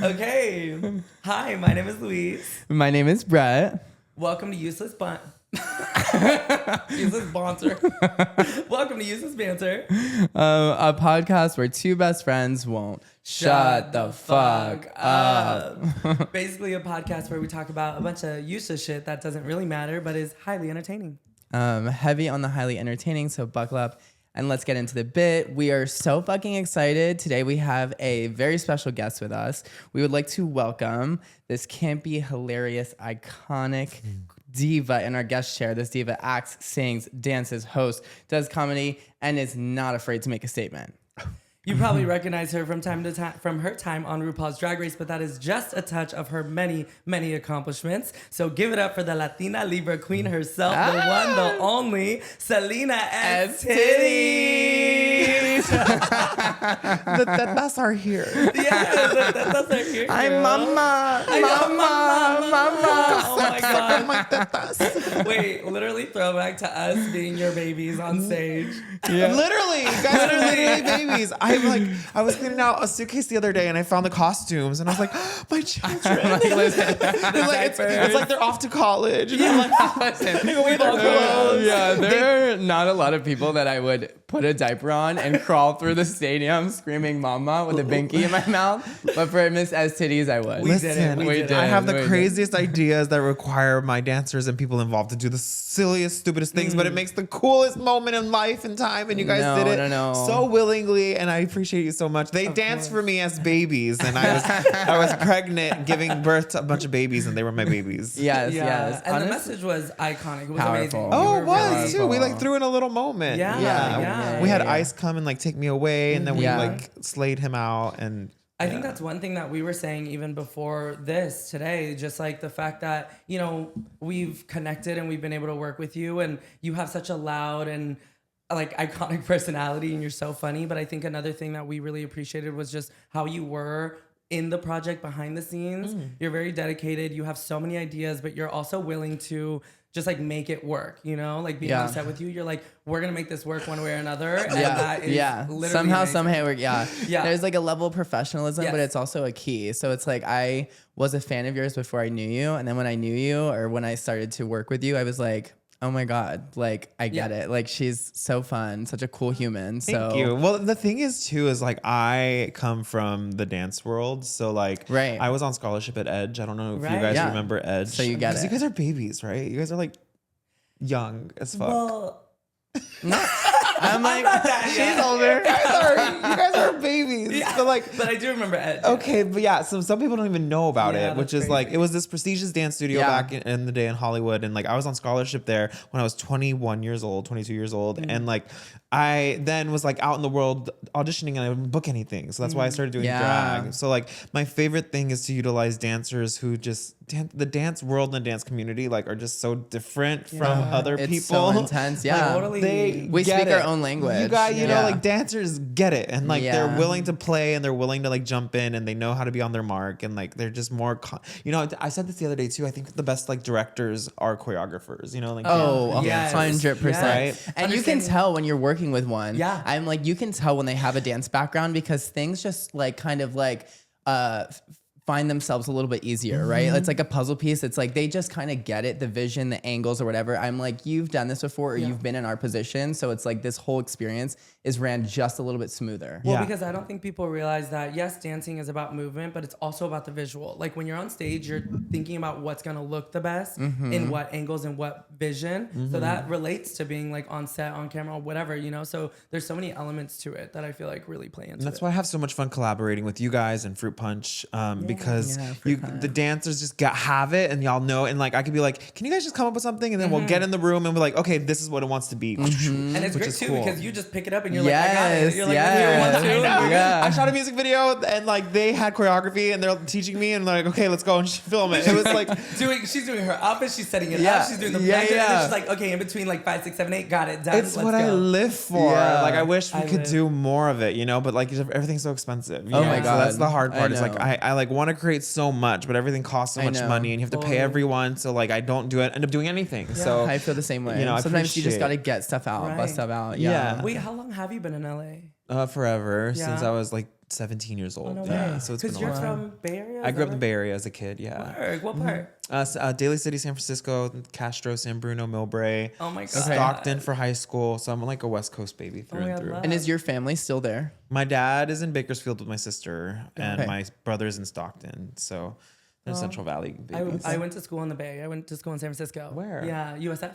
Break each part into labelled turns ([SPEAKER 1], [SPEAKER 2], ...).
[SPEAKER 1] Okay. Hi, my name is Louise.
[SPEAKER 2] My name is Brett.
[SPEAKER 1] Welcome to Useless Banter. Useless Banter. Welcome to Useless Banter.
[SPEAKER 2] A podcast where two best friends won't shut the fuck up.
[SPEAKER 1] Basically a podcast where we talk about a bunch of useless shit that doesn't really matter, but is highly entertaining.
[SPEAKER 2] Heavy on the highly entertaining, so buckle up and let's get into the bit. We are so fucking excited. Today we have a very special guest with us. We would like to welcome this campy, hilarious, iconic diva in our guest chair. This diva acts, sings, dances, hosts, does comedy, and is not afraid to make a statement.
[SPEAKER 1] You probably recognize her from time to time from her time on RuPaul's Drag Race, but that is just a touch of her many, many accomplishments. So give it up for the Latina Libra queen herself, the one, the only, Salina Estitties.
[SPEAKER 3] The tetas are here.
[SPEAKER 1] Yeah, the tetas are here.
[SPEAKER 2] Hi,
[SPEAKER 1] girl.
[SPEAKER 2] mama.
[SPEAKER 1] Ay, mama. Oh my god.
[SPEAKER 3] My tetas.
[SPEAKER 1] Wait, literally throwback to us being your babies on stage.
[SPEAKER 2] Yeah.
[SPEAKER 3] Literally, you guys are literally babies. I was cleaning out a suitcase the other day and I found the costumes and I was like, my children. It's like they're off to college. And I'm like,
[SPEAKER 1] We've all grown.
[SPEAKER 2] Yeah, there are not a lot of people that I would put a diaper on and crawl through the stadium screaming mama with a binky in my mouth. But for Miss Estitties, I would.
[SPEAKER 3] Listen,
[SPEAKER 1] We did it.
[SPEAKER 3] I have the craziest ideas that require my dancers and people involved to do the silliest, stupidest things, but it makes the coolest moment in life and time. And you guys did it so willingly, and I appreciate you so much. They danced for me as babies, and I was pregnant, giving birth to a bunch of babies, and they were my babies.
[SPEAKER 2] Yes,
[SPEAKER 1] Yeah.
[SPEAKER 2] yes.
[SPEAKER 1] And the
[SPEAKER 2] Honest-
[SPEAKER 1] message was iconic. It was
[SPEAKER 2] Powerful.
[SPEAKER 1] amazing.
[SPEAKER 3] Oh,
[SPEAKER 1] You
[SPEAKER 3] it
[SPEAKER 1] were
[SPEAKER 3] was
[SPEAKER 1] really-
[SPEAKER 3] too. We like threw in a little moment.
[SPEAKER 1] Yeah.
[SPEAKER 3] We had
[SPEAKER 2] yeah.
[SPEAKER 3] Ice come and like take me away, and then we
[SPEAKER 2] Yeah.
[SPEAKER 3] like slayed him out. And
[SPEAKER 1] I think that's one thing that we were saying even before this today, just like the fact that, you know, we've connected and we've been able to work with you, and you have such a loud and like iconic personality and you're so funny. But I think another thing that we really appreciated was just how you were in the project behind the scenes. You're very dedicated. You have so many ideas, but you're also willing to just like make it work, you know, like being on set with you. You're like, we're going to make this work one way or another. And that is literally
[SPEAKER 2] somehow,
[SPEAKER 1] amazing.
[SPEAKER 2] yeah. There's like a level of professionalism,
[SPEAKER 1] Yes.
[SPEAKER 2] but it's also a key. So it's like, I was a fan of yours before I knew you. And then when I knew you, or when I started to work with you, I was like, oh my God, like I get it. Like she's so fun, such a cool human.
[SPEAKER 3] Thank you. Well, the thing is too, is like I come from the dance world. So like I was on scholarship at Edge. I don't know if you guys remember Edge.
[SPEAKER 2] So you get it.
[SPEAKER 3] Because you guys are babies, right? You guys are like young as fuck.
[SPEAKER 1] Well,
[SPEAKER 2] I'm like,
[SPEAKER 3] She's older. You guys are babies.
[SPEAKER 1] yeah.
[SPEAKER 3] But like,
[SPEAKER 1] But I do remember Ed.
[SPEAKER 3] okay, but yeah, so some people don't even know about
[SPEAKER 1] Yeah,
[SPEAKER 3] it, which
[SPEAKER 1] that's
[SPEAKER 3] is like,
[SPEAKER 1] crazy.
[SPEAKER 3] it was this prestigious dance studio back in the day in Hollywood. And like, I was on scholarship there when I was 21 years old, 22 years old. And like, I then was like out in the world auditioning and I wouldn't book anything. So that's why I started doing drag. So like, my favorite thing is to utilize dancers who just, the dance world and the dance community like are just so different from other
[SPEAKER 2] it's
[SPEAKER 3] people.
[SPEAKER 2] so intense. Yeah.
[SPEAKER 1] Totally.
[SPEAKER 2] We
[SPEAKER 3] get
[SPEAKER 2] speak our
[SPEAKER 3] it.
[SPEAKER 2] own language.
[SPEAKER 3] You guys, you know,
[SPEAKER 2] Yeah.
[SPEAKER 3] like dancers get it, and like they're
[SPEAKER 2] Yeah.
[SPEAKER 3] willing to play, and they're willing to like jump in, and they know how to be on their mark, and like they're just more. You know, I said this the other day too. I think the best like directors are choreographers. You know, like
[SPEAKER 2] Oh,
[SPEAKER 1] Yes.
[SPEAKER 2] 100%.
[SPEAKER 3] Right?
[SPEAKER 2] And you can tell when you're working with one.
[SPEAKER 1] Yeah.
[SPEAKER 2] I'm like, you can tell when they have a dance background because things just like kind of like find themselves a little bit easier, right? It's like a puzzle piece. It's like they just kind of get it, the vision, the angles or whatever. I'm like, you've done this before or you've been in our position. So it's like this whole experience is ran just a little bit smoother.
[SPEAKER 1] Well, because I don't think people realize that, yes, dancing is about movement, but it's also about the visual. Like when you're on stage, you're thinking about what's going to look the best in what angles and what vision. So that relates to being like on set, on camera, whatever, you know? So there's so many elements to it that I feel like really play into
[SPEAKER 3] And that's
[SPEAKER 1] it.
[SPEAKER 3] why I have so much fun collaborating with you guys and Fruit Punch because the dancers just have it and y'all know. And like, I could be like, can you guys just come up with something? And then we'll get in the room and we're like, okay, this is what it wants to be.
[SPEAKER 1] And it's
[SPEAKER 3] which
[SPEAKER 1] great
[SPEAKER 3] is
[SPEAKER 1] too
[SPEAKER 3] cool.
[SPEAKER 1] because you just pick it up and you're like, I got it. You're like,
[SPEAKER 2] yes.
[SPEAKER 1] "Let's do it, one, two."
[SPEAKER 2] Yeah.
[SPEAKER 3] I shot a music video and like they had choreography and they're teaching me and like, okay, let's go and film it. It was like
[SPEAKER 1] She's doing her outfit, she's setting it
[SPEAKER 2] Yeah.
[SPEAKER 1] up, she's doing the
[SPEAKER 2] Yeah,
[SPEAKER 1] pageant, and
[SPEAKER 2] yeah.
[SPEAKER 1] then she's like, okay, in between like 5, 6, 7, 8, got it, done.
[SPEAKER 3] it's
[SPEAKER 1] let's
[SPEAKER 3] what
[SPEAKER 1] go.
[SPEAKER 3] I live for.
[SPEAKER 2] Yeah.
[SPEAKER 3] Like I wish we
[SPEAKER 1] I
[SPEAKER 3] could
[SPEAKER 1] live.
[SPEAKER 3] do more of it, you know, but like everything's so expensive. You
[SPEAKER 2] Oh
[SPEAKER 3] know?
[SPEAKER 2] my
[SPEAKER 3] So
[SPEAKER 2] God.
[SPEAKER 3] that's the hard
[SPEAKER 2] I
[SPEAKER 3] part. It's like
[SPEAKER 2] know.
[SPEAKER 3] I like want to create so much, but everything costs so
[SPEAKER 2] I
[SPEAKER 3] much
[SPEAKER 2] know.
[SPEAKER 3] money and you have to pay everyone. So like I don't end up doing anything. So
[SPEAKER 2] I feel the same way.
[SPEAKER 3] You know, I
[SPEAKER 2] sometimes you just
[SPEAKER 3] appreciate-
[SPEAKER 2] got to get stuff out,
[SPEAKER 1] Right.
[SPEAKER 2] bust stuff out.
[SPEAKER 3] Yeah.
[SPEAKER 1] Wait, how long have you been in LA?
[SPEAKER 3] Forever, since
[SPEAKER 1] Yeah.
[SPEAKER 3] I was like 17 years old.
[SPEAKER 1] No
[SPEAKER 3] Yeah,
[SPEAKER 1] way.
[SPEAKER 3] so it's been a
[SPEAKER 1] you're
[SPEAKER 3] long time.
[SPEAKER 1] from Bay Area?
[SPEAKER 3] I grew up in the Bay Area as a kid. Yeah.
[SPEAKER 1] Word. What part?
[SPEAKER 3] Daly City, San Francisco, Castro, San Bruno, Millbrae.
[SPEAKER 1] Oh my God.
[SPEAKER 3] Stockton for high school. So I'm like a West Coast baby through and through.
[SPEAKER 2] And is your family still there?
[SPEAKER 3] My dad is in Bakersfield with my sister, and my brother's in Stockton. So they're Central Valley babies.
[SPEAKER 1] I went to school in the Bay. I went to school in San Francisco.
[SPEAKER 3] Where?
[SPEAKER 1] Yeah, USF.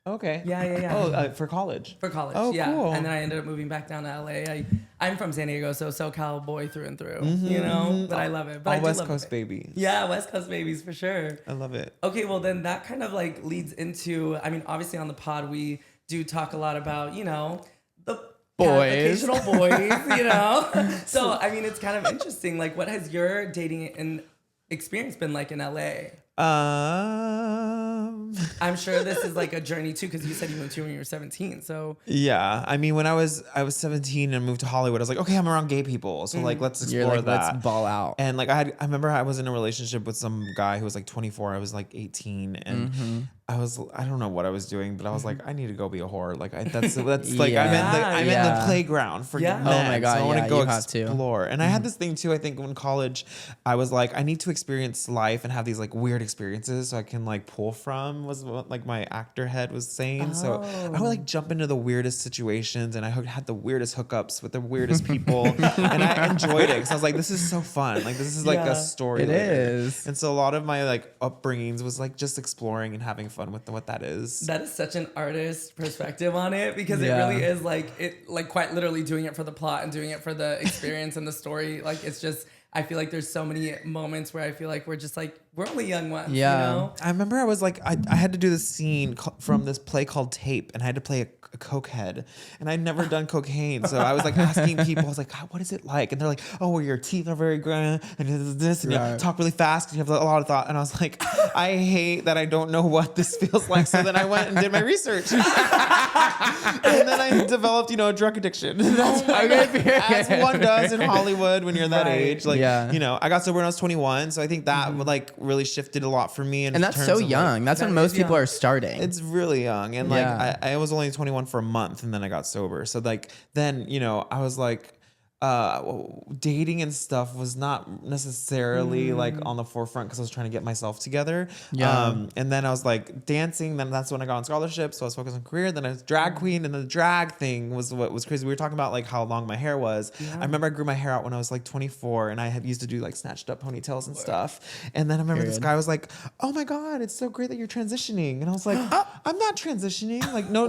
[SPEAKER 3] Okay.
[SPEAKER 1] Yeah.
[SPEAKER 3] Oh, for college.
[SPEAKER 1] For college.
[SPEAKER 3] Oh,
[SPEAKER 1] yeah.
[SPEAKER 3] cool.
[SPEAKER 1] And then I ended up moving back down to LA. I'm from San Diego, so SoCal boy through and through. You know, but I love it. But
[SPEAKER 3] All
[SPEAKER 1] I do
[SPEAKER 3] West
[SPEAKER 1] love
[SPEAKER 3] Coast
[SPEAKER 1] it.
[SPEAKER 3] babies.
[SPEAKER 1] Yeah, West Coast babies for sure.
[SPEAKER 3] I love it.
[SPEAKER 1] Okay, well then that kind of like leads into. I mean, obviously on the pod we do talk a lot about the
[SPEAKER 2] Boys.
[SPEAKER 1] occasional boys. So I mean, it's kind of interesting. Like, what has your dating and experience been like in LA? I'm sure this is like a journey too, because you said you moved here when you were 17. So
[SPEAKER 3] yeah, I mean, when I was 17 and moved to Hollywood, I was like, okay, I'm around gay people, so like let's explore that.
[SPEAKER 2] Let's ball out.
[SPEAKER 3] And like I remember I was in a relationship with some guy who was like 24. I was like 18, and I don't know what I was doing, but I was like, I need to go be a whore. Like that's like I'm in the playground for men.
[SPEAKER 1] Oh
[SPEAKER 2] my God,
[SPEAKER 3] So I want to go
[SPEAKER 2] you have to.
[SPEAKER 3] explore. And I had this thing too. I think in college, I was like, I need to experience life and have these like weird experiences so I can like pull from. Was what like my actor head was saying. So I would like jump into the weirdest situations, and I had the weirdest hookups with the weirdest people, and I enjoyed it because I was like, this is so fun. Like this is like a story.
[SPEAKER 2] It
[SPEAKER 3] later.
[SPEAKER 2] is.
[SPEAKER 3] And so a lot of my like upbringings was like just exploring and having fun with what that is.
[SPEAKER 1] that is such an artist perspective on it, because it really is like quite literally doing it for the plot and doing it for the experience and the story. Like it's just, I feel like there's so many moments where I feel like we're just like, we're only young ones.
[SPEAKER 2] Yeah.
[SPEAKER 1] You know?
[SPEAKER 3] I remember I was like, I had to do this scene from this play called Tape, and I had to play a cokehead, and I'd never done cocaine. So I was like asking people, I was like, what is it like? And they're like, oh, well, your teeth are very grand, and this, and you talk really fast, and you have a lot of thought. And I was like, I hate that I don't know what this feels like. So then I went and did my research. And then I developed, a drug addiction. That's as one does in Hollywood when you're that age. Like, I got sober when I was 21. So I think that like really shifted a lot for me.
[SPEAKER 2] And that's so young. That's when most people are starting.
[SPEAKER 3] It's really young. And like, I was only 21 for a month, and then I got sober. So like, then, I was like, dating and stuff was not necessarily like on the forefront because I was trying to get myself together. And then I was like dancing. Then that's when I got on scholarship. So I was focused on career. Then I was drag queen, and the drag thing was what was crazy. We were talking about like how long my hair was. I remember I grew my hair out when I was like 24, and I had used to do like snatched up ponytails and stuff. And then I remember this guy was like, "Oh my God, it's so great that you're transitioning." And I was like, "I'm not transitioning. Like no,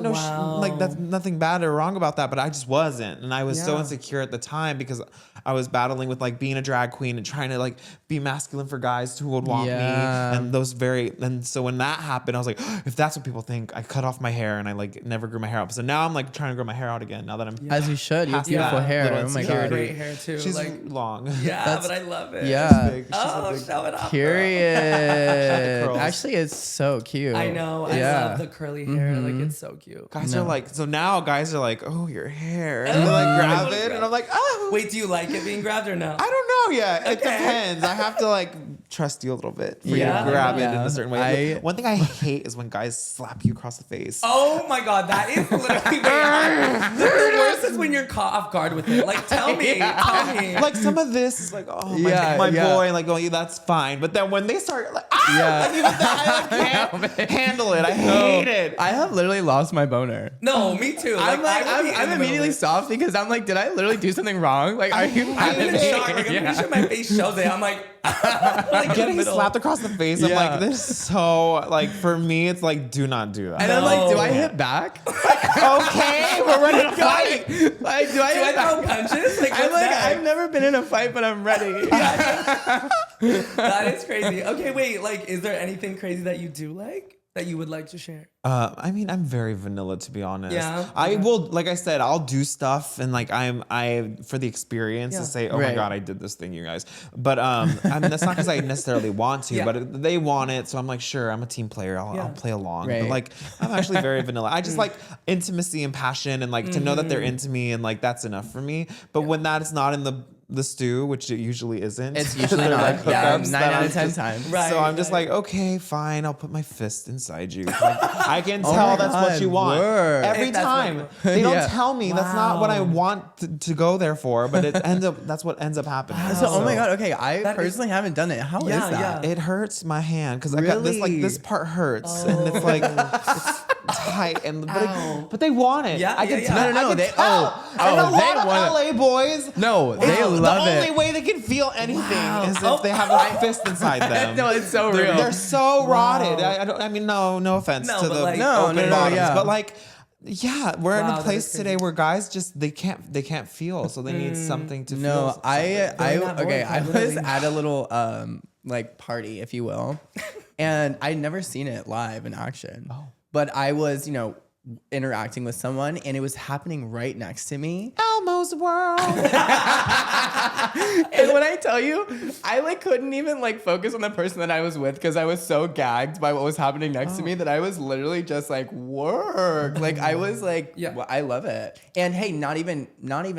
[SPEAKER 3] like that's nothing bad or wrong about that." But I just wasn't, and I was so insecure at the time because I was battling with like being a drag queen and trying to like be masculine for guys who would want me, and and so when that happened, I was like, if that's what people think, I cut off my hair and I like never grew my hair out. So now I'm like trying to grow my hair out again now that I'm
[SPEAKER 2] as you should. You have beautiful hair. Oh my God,
[SPEAKER 1] great hair too.
[SPEAKER 3] She's
[SPEAKER 1] like
[SPEAKER 3] long.
[SPEAKER 1] Yeah, but I love it.
[SPEAKER 2] Yeah.
[SPEAKER 1] Show it off.
[SPEAKER 2] Period. Actually, it's so cute.
[SPEAKER 1] I know. I love the curly hair. Like it's so cute.
[SPEAKER 3] Guys are like, so now guys are like, oh, your hair, and they like grab it, and I'm like, oh.
[SPEAKER 1] Wait, do you like it being grabbed or no?
[SPEAKER 3] I don't know yet. It depends. I have to like trust you a little bit for you to grab it in a certain way. One thing I hate is when guys slap you across the face.
[SPEAKER 1] Oh my God, that is literally the worst is when you're caught off guard with it. Like, tell me.
[SPEAKER 3] Like some of this is like, oh my boy, like, oh, that's fine. But then when they start like, I can't handle it. I hate it.
[SPEAKER 2] I have literally lost my boner.
[SPEAKER 1] No, me too. Like,
[SPEAKER 2] I'm immediately soft because I'm like, did I literally do something wrong? Like, are you?
[SPEAKER 1] I'm in shock. Like, I'm pretty sure my face shows it. I'm like
[SPEAKER 3] getting slapped across the face. I'm like, this is so like for me, it's like, do not do that.
[SPEAKER 2] And I'm like, do I hit back?
[SPEAKER 3] Okay, we're ready to fight.
[SPEAKER 2] Like, do I
[SPEAKER 1] throw punches? Like,
[SPEAKER 2] I'm like, I've never been in a fight, but I'm ready.
[SPEAKER 1] That is crazy. Okay, wait. Like, is there anything crazy that you do like that you would like to share?
[SPEAKER 3] I mean, I'm very vanilla, to be honest.
[SPEAKER 1] Yeah.
[SPEAKER 3] I will, like I said, I'll do stuff and like I for the experience to say, oh my God, I did this thing, you guys. But I mean, that's not because I necessarily want to, but they want it, so I'm like, sure, I'm a team player. I'll play along. But like, I'm actually very vanilla. I just like intimacy and passion, and like to know that they're into me, and like that's enough for me. But when that is not in the the stew, which it usually isn't.
[SPEAKER 2] It's usually
[SPEAKER 3] They're
[SPEAKER 2] not.
[SPEAKER 3] like
[SPEAKER 2] Yeah,
[SPEAKER 3] hookups
[SPEAKER 2] 9
[SPEAKER 3] that
[SPEAKER 2] out
[SPEAKER 3] I'm
[SPEAKER 2] of 10
[SPEAKER 3] just-
[SPEAKER 2] times.
[SPEAKER 1] Right.
[SPEAKER 3] So I'm just like, okay, fine. I'll put my fist inside you. Like, I can tell
[SPEAKER 2] my
[SPEAKER 3] that's what
[SPEAKER 2] God,
[SPEAKER 3] you want.
[SPEAKER 2] word.
[SPEAKER 3] Every
[SPEAKER 1] If that's what you
[SPEAKER 3] time.
[SPEAKER 1] want.
[SPEAKER 3] They don't
[SPEAKER 2] Yeah.
[SPEAKER 3] tell me that's not what I
[SPEAKER 1] Wow.
[SPEAKER 3] want to go there for, but it ends up that's what ends up happening.
[SPEAKER 2] So, oh my God. Okay. I
[SPEAKER 1] That is-
[SPEAKER 2] personally haven't done it. How is
[SPEAKER 1] Yeah,
[SPEAKER 2] that?
[SPEAKER 1] yeah.
[SPEAKER 3] It hurts my hand because I got this like
[SPEAKER 2] Really?
[SPEAKER 3] this part hurts and it's like it's tight and but they want it.
[SPEAKER 1] Yeah,
[SPEAKER 3] I can
[SPEAKER 1] yeah,
[SPEAKER 3] tell.
[SPEAKER 1] yeah.
[SPEAKER 2] No,
[SPEAKER 3] I can
[SPEAKER 2] they-
[SPEAKER 3] tell.
[SPEAKER 2] oh,
[SPEAKER 3] And a
[SPEAKER 2] they
[SPEAKER 3] lot of
[SPEAKER 2] want
[SPEAKER 3] LA boys.
[SPEAKER 2] No, they love
[SPEAKER 3] the
[SPEAKER 2] it.
[SPEAKER 3] only way they can feel anything
[SPEAKER 1] Wow.
[SPEAKER 3] is
[SPEAKER 1] Oh.
[SPEAKER 3] if they have a fist inside them.
[SPEAKER 2] No, it's so
[SPEAKER 3] They're-
[SPEAKER 2] real.
[SPEAKER 3] They're so rotted.
[SPEAKER 1] Wow.
[SPEAKER 3] I mean, no offense
[SPEAKER 1] No,
[SPEAKER 3] to
[SPEAKER 1] but
[SPEAKER 3] the
[SPEAKER 1] like-
[SPEAKER 2] No,
[SPEAKER 3] open
[SPEAKER 2] no, no,
[SPEAKER 3] bottoms,
[SPEAKER 2] yeah.
[SPEAKER 3] but like, yeah, we're in
[SPEAKER 1] Wow,
[SPEAKER 3] a
[SPEAKER 1] that
[SPEAKER 3] place
[SPEAKER 1] is
[SPEAKER 3] today
[SPEAKER 1] crazy.
[SPEAKER 3] where guys just they can't feel, so they need something to feel.
[SPEAKER 2] No, I
[SPEAKER 1] Filling that void,
[SPEAKER 2] okay. I
[SPEAKER 1] quite
[SPEAKER 2] was
[SPEAKER 1] literally.
[SPEAKER 2] at a little like party, if you will, and I'd never seen it live in action.
[SPEAKER 3] Oh.
[SPEAKER 2] But I was, interacting with someone, and it was happening right next to me.
[SPEAKER 3] Elmo's world.
[SPEAKER 2] And when I tell you, I like couldn't even like focus on the person that I was with because I was so gagged by what was happening next to me that I was literally just like work. Like I was like,
[SPEAKER 1] Yeah.
[SPEAKER 2] well, I love it. And hey, not even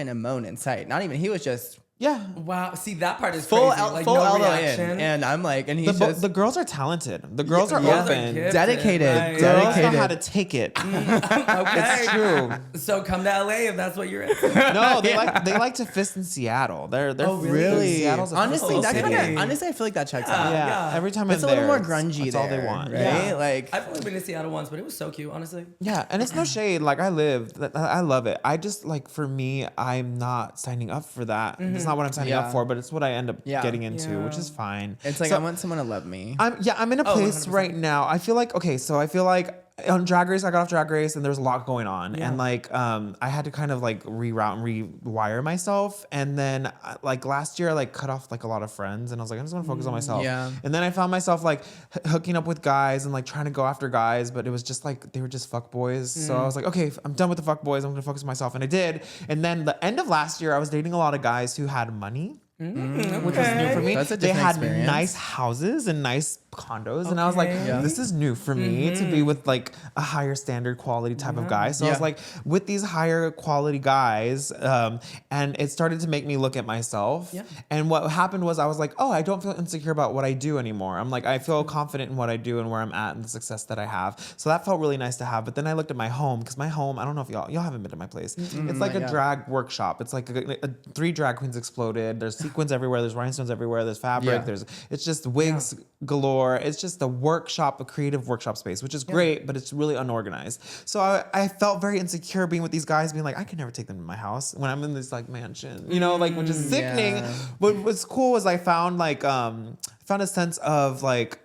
[SPEAKER 2] a moan in sight. Not even. He was just
[SPEAKER 3] Yeah.
[SPEAKER 1] Wow. See, that part is
[SPEAKER 2] full
[SPEAKER 1] crazy. Like
[SPEAKER 2] full
[SPEAKER 1] no
[SPEAKER 2] elbow
[SPEAKER 1] reaction.
[SPEAKER 2] in, and I'm like, and he's just
[SPEAKER 3] The girls are talented. The girls are
[SPEAKER 1] girls are
[SPEAKER 3] open.
[SPEAKER 1] gifted,
[SPEAKER 2] dedicated,
[SPEAKER 1] right.
[SPEAKER 3] Girls know
[SPEAKER 2] dedicated.
[SPEAKER 3] how to take it.
[SPEAKER 1] Okay.
[SPEAKER 3] It's true.
[SPEAKER 1] So come to LA if that's what you're into.
[SPEAKER 3] No, they like to fist in Seattle. They're
[SPEAKER 1] Oh, really?
[SPEAKER 3] Seattle's a
[SPEAKER 2] honestly,
[SPEAKER 3] fistal
[SPEAKER 2] that
[SPEAKER 3] city.
[SPEAKER 2] kind of honestly, I feel like that checks out.
[SPEAKER 3] yeah.
[SPEAKER 1] yeah.
[SPEAKER 3] Every time
[SPEAKER 2] It's
[SPEAKER 3] I'm
[SPEAKER 2] a little
[SPEAKER 3] there,
[SPEAKER 2] more grungy
[SPEAKER 3] That's all they
[SPEAKER 2] there,
[SPEAKER 3] want.
[SPEAKER 2] right?
[SPEAKER 3] Yeah.
[SPEAKER 2] Like
[SPEAKER 1] I've only been to Seattle once, but it was so cute, honestly.
[SPEAKER 3] Yeah, and it's no shade. Like I love it. I just like for me, I'm not signing up for that. It's not what I'm signing
[SPEAKER 2] Yeah.
[SPEAKER 3] up for, but it's what I end up
[SPEAKER 2] Yeah.
[SPEAKER 3] getting into,
[SPEAKER 1] Yeah.
[SPEAKER 3] which is fine.
[SPEAKER 2] it's like
[SPEAKER 3] So,
[SPEAKER 2] I want someone to love me.
[SPEAKER 3] I'm in a place
[SPEAKER 1] 100%.
[SPEAKER 3] right now. I feel like on Drag Race, I got off Drag Race and there was a lot going on.
[SPEAKER 1] Yeah.
[SPEAKER 3] And like, I had to kind of like reroute and rewire myself. And then like last year, I like cut off like a lot of friends and I was like, I'm just gonna focus on myself.
[SPEAKER 2] Yeah.
[SPEAKER 3] And then I found myself like hooking up with guys and like trying to go after guys, but it was just like, they were just fuck boys. So I was like, okay, I'm done with the fuck boys. I'm gonna focus on myself. And I did. And then the end of last year, I was dating a lot of guys who had money. Which was new for me.
[SPEAKER 2] That's a
[SPEAKER 3] They
[SPEAKER 2] different
[SPEAKER 3] had
[SPEAKER 2] experience.
[SPEAKER 3] nice houses and nice condos, and I was like,
[SPEAKER 1] Okay. Yeah.
[SPEAKER 3] this is new for me to be with like a higher standard quality type of guy. So I was
[SPEAKER 2] Yeah.
[SPEAKER 3] like, with these higher quality guys, and it started to make me look at myself.
[SPEAKER 1] Yeah.
[SPEAKER 3] And what happened was I was like, oh, I don't feel insecure about what I do anymore. I'm like, I feel confident in what I do and where I'm at and the success that I have. So that felt really nice to have. But then I looked at my home because my home, I don't know if y'all haven't been to my place. It's like a drag workshop. It's like 3 drag queens exploded. There's sequins everywhere. There's rhinestones everywhere. There's fabric.
[SPEAKER 2] Yeah.
[SPEAKER 3] It's just wigs galore. It's just a workshop, a creative workshop space, which is great, but it's really unorganized. So I felt very insecure being with these guys, being like, I can never take them to my house when I'm in this like mansion, like which is sickening.
[SPEAKER 2] Yeah.
[SPEAKER 3] But what's cool was I found like found a sense of like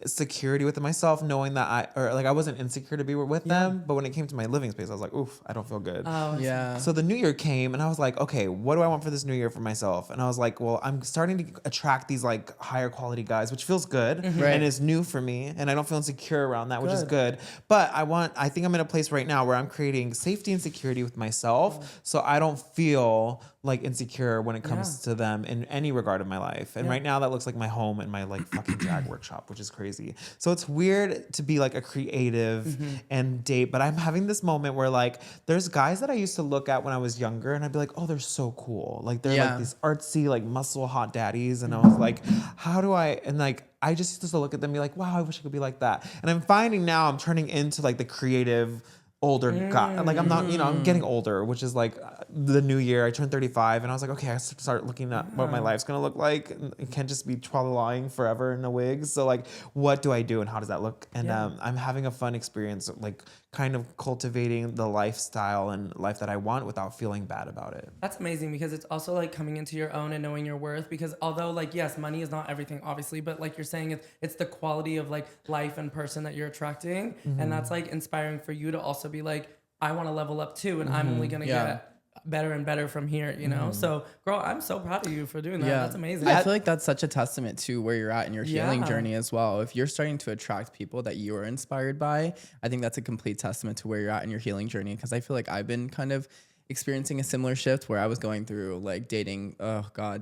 [SPEAKER 3] security within myself, knowing that I wasn't insecure to be with them. But when it came to my living space, I was like, oof, I don't feel good.
[SPEAKER 1] Oh,
[SPEAKER 2] Yeah.
[SPEAKER 3] So the new year came and I was like, okay, what do I want for this new year for myself? And I was like, well, I'm starting to attract these like higher quality guys, which feels good
[SPEAKER 2] Right.
[SPEAKER 3] and is new for me. And I don't feel insecure around that, which is good. But I think I'm in a place right now where I'm creating safety and security with myself. So I don't feel like insecure when it comes to them in any regard of my life. And right now that looks like my home and my like fucking drag workshop, which is crazy. So it's weird to be like a creative and date, but I'm having this moment where like there's guys that I used to look at when I was younger and I'd be like, oh, they're so cool. Like they're like these artsy, like muscle hot daddies. And I was like, how do I, and like, I just used to look at them and be like, wow, I wish I could be like that. And I'm finding now I'm turning into like the creative older guy. Like I'm not, I'm getting older, which is like the new year. I turned 35 and I was like, okay, I start looking at what my life's gonna look like. It can't just be twirling forever in a wig. So like, what do I do and how does that look? And I'm having a fun experience, like kind of cultivating the lifestyle and life that I want without feeling bad about it.
[SPEAKER 1] That's amazing because it's also like coming into your own and knowing your worth, because although like, yes, money is not everything obviously, but like you're saying, it's the quality of like life and person that you're attracting. And that's like inspiring for you to also be like, I want to level up too. And I'm only going to get better and better from here, So girl, I'm so proud of you for doing that. That's amazing.
[SPEAKER 2] I feel like that's such a testament to where you're at in your healing
[SPEAKER 1] Yeah.
[SPEAKER 2] journey as well. If you're starting to attract people that you are inspired by, I think that's a complete testament to where you're at in your healing journey. Because I feel like I've been kind of experiencing a similar shift where I was going through like dating,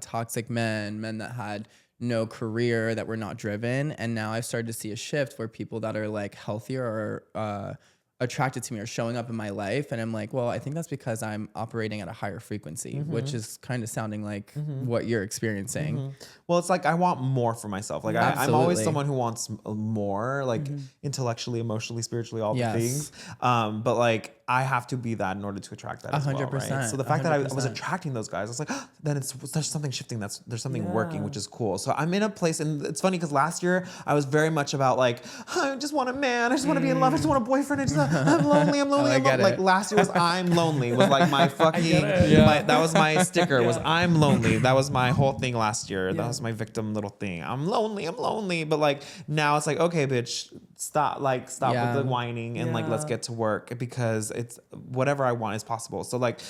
[SPEAKER 2] toxic men that had no career, that were not driven. And now I've started to see a shift where people that are like healthier or attracted to me or showing up in my life. And I'm like, well, I think that's because I'm operating at a higher frequency, which is kind of sounding like what you're experiencing.
[SPEAKER 3] Well, it's like I want more for myself. Like I'm always someone who wants more, like intellectually, emotionally, spiritually, all the things. But like I have to be that in order to attract that as well, right? So the fact that I was attracting those guys, I was like, oh, then there's something shifting. There's something working, which is cool. So I'm in a place, and it's funny because last year I was very much about like, I just want a man, I just want to be in love, I just want a boyfriend, I'm lonely, I'm lonely. Like last year was I'm lonely, was like my fucking, that was my sticker, was I'm lonely. That was my whole thing last year. That was my victim little thing. I'm lonely. But like now it's like, okay, bitch, stop with the whining and like let's get to work, because it's whatever I want is possible. So like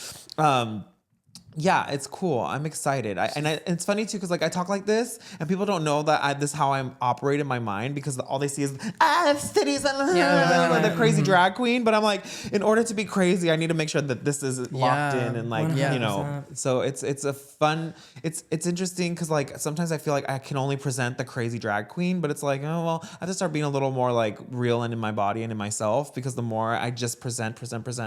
[SPEAKER 3] yeah, it's cool. I'm excited. And it's funny too, because like I talk like this, and people don't know that this is how I'm operate in my mind, because all they see is titties and the crazy drag queen. But I'm like, in order to be crazy, I need to make sure that this is locked in and like 100%. You know. So it's a fun. It's interesting because like sometimes I feel like I can only present the crazy drag queen, but it's like, oh well, I have to start being a little more like real and in my body and in myself, because the more I just present,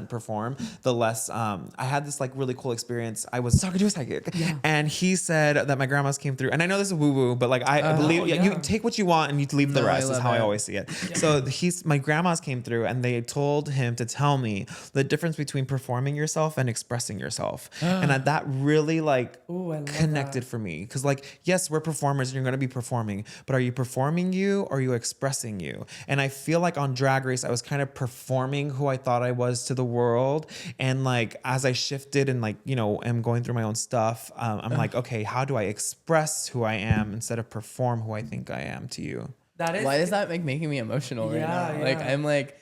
[SPEAKER 3] perform, the less. I had this like really cool experience. I was talking to a psychic, and he said that my grandma's came through. And I know this is woo-woo, but like I believe you take what you want and you leave the rest. Is how I always see it. So my grandma's came through, and they told him to tell me the difference between performing yourself and expressing yourself. And that really like connected for me, because like yes, we're performers and you're gonna be performing, but are you performing you or are you expressing you? And I feel like on Drag Race I was kind of performing who I thought I was to the world, and like as I shifted and like am going through my own stuff, I'm like, okay, how do I express who I am instead of perform who I think I am to you?
[SPEAKER 2] Why is that making me emotional right now? Like I'm like,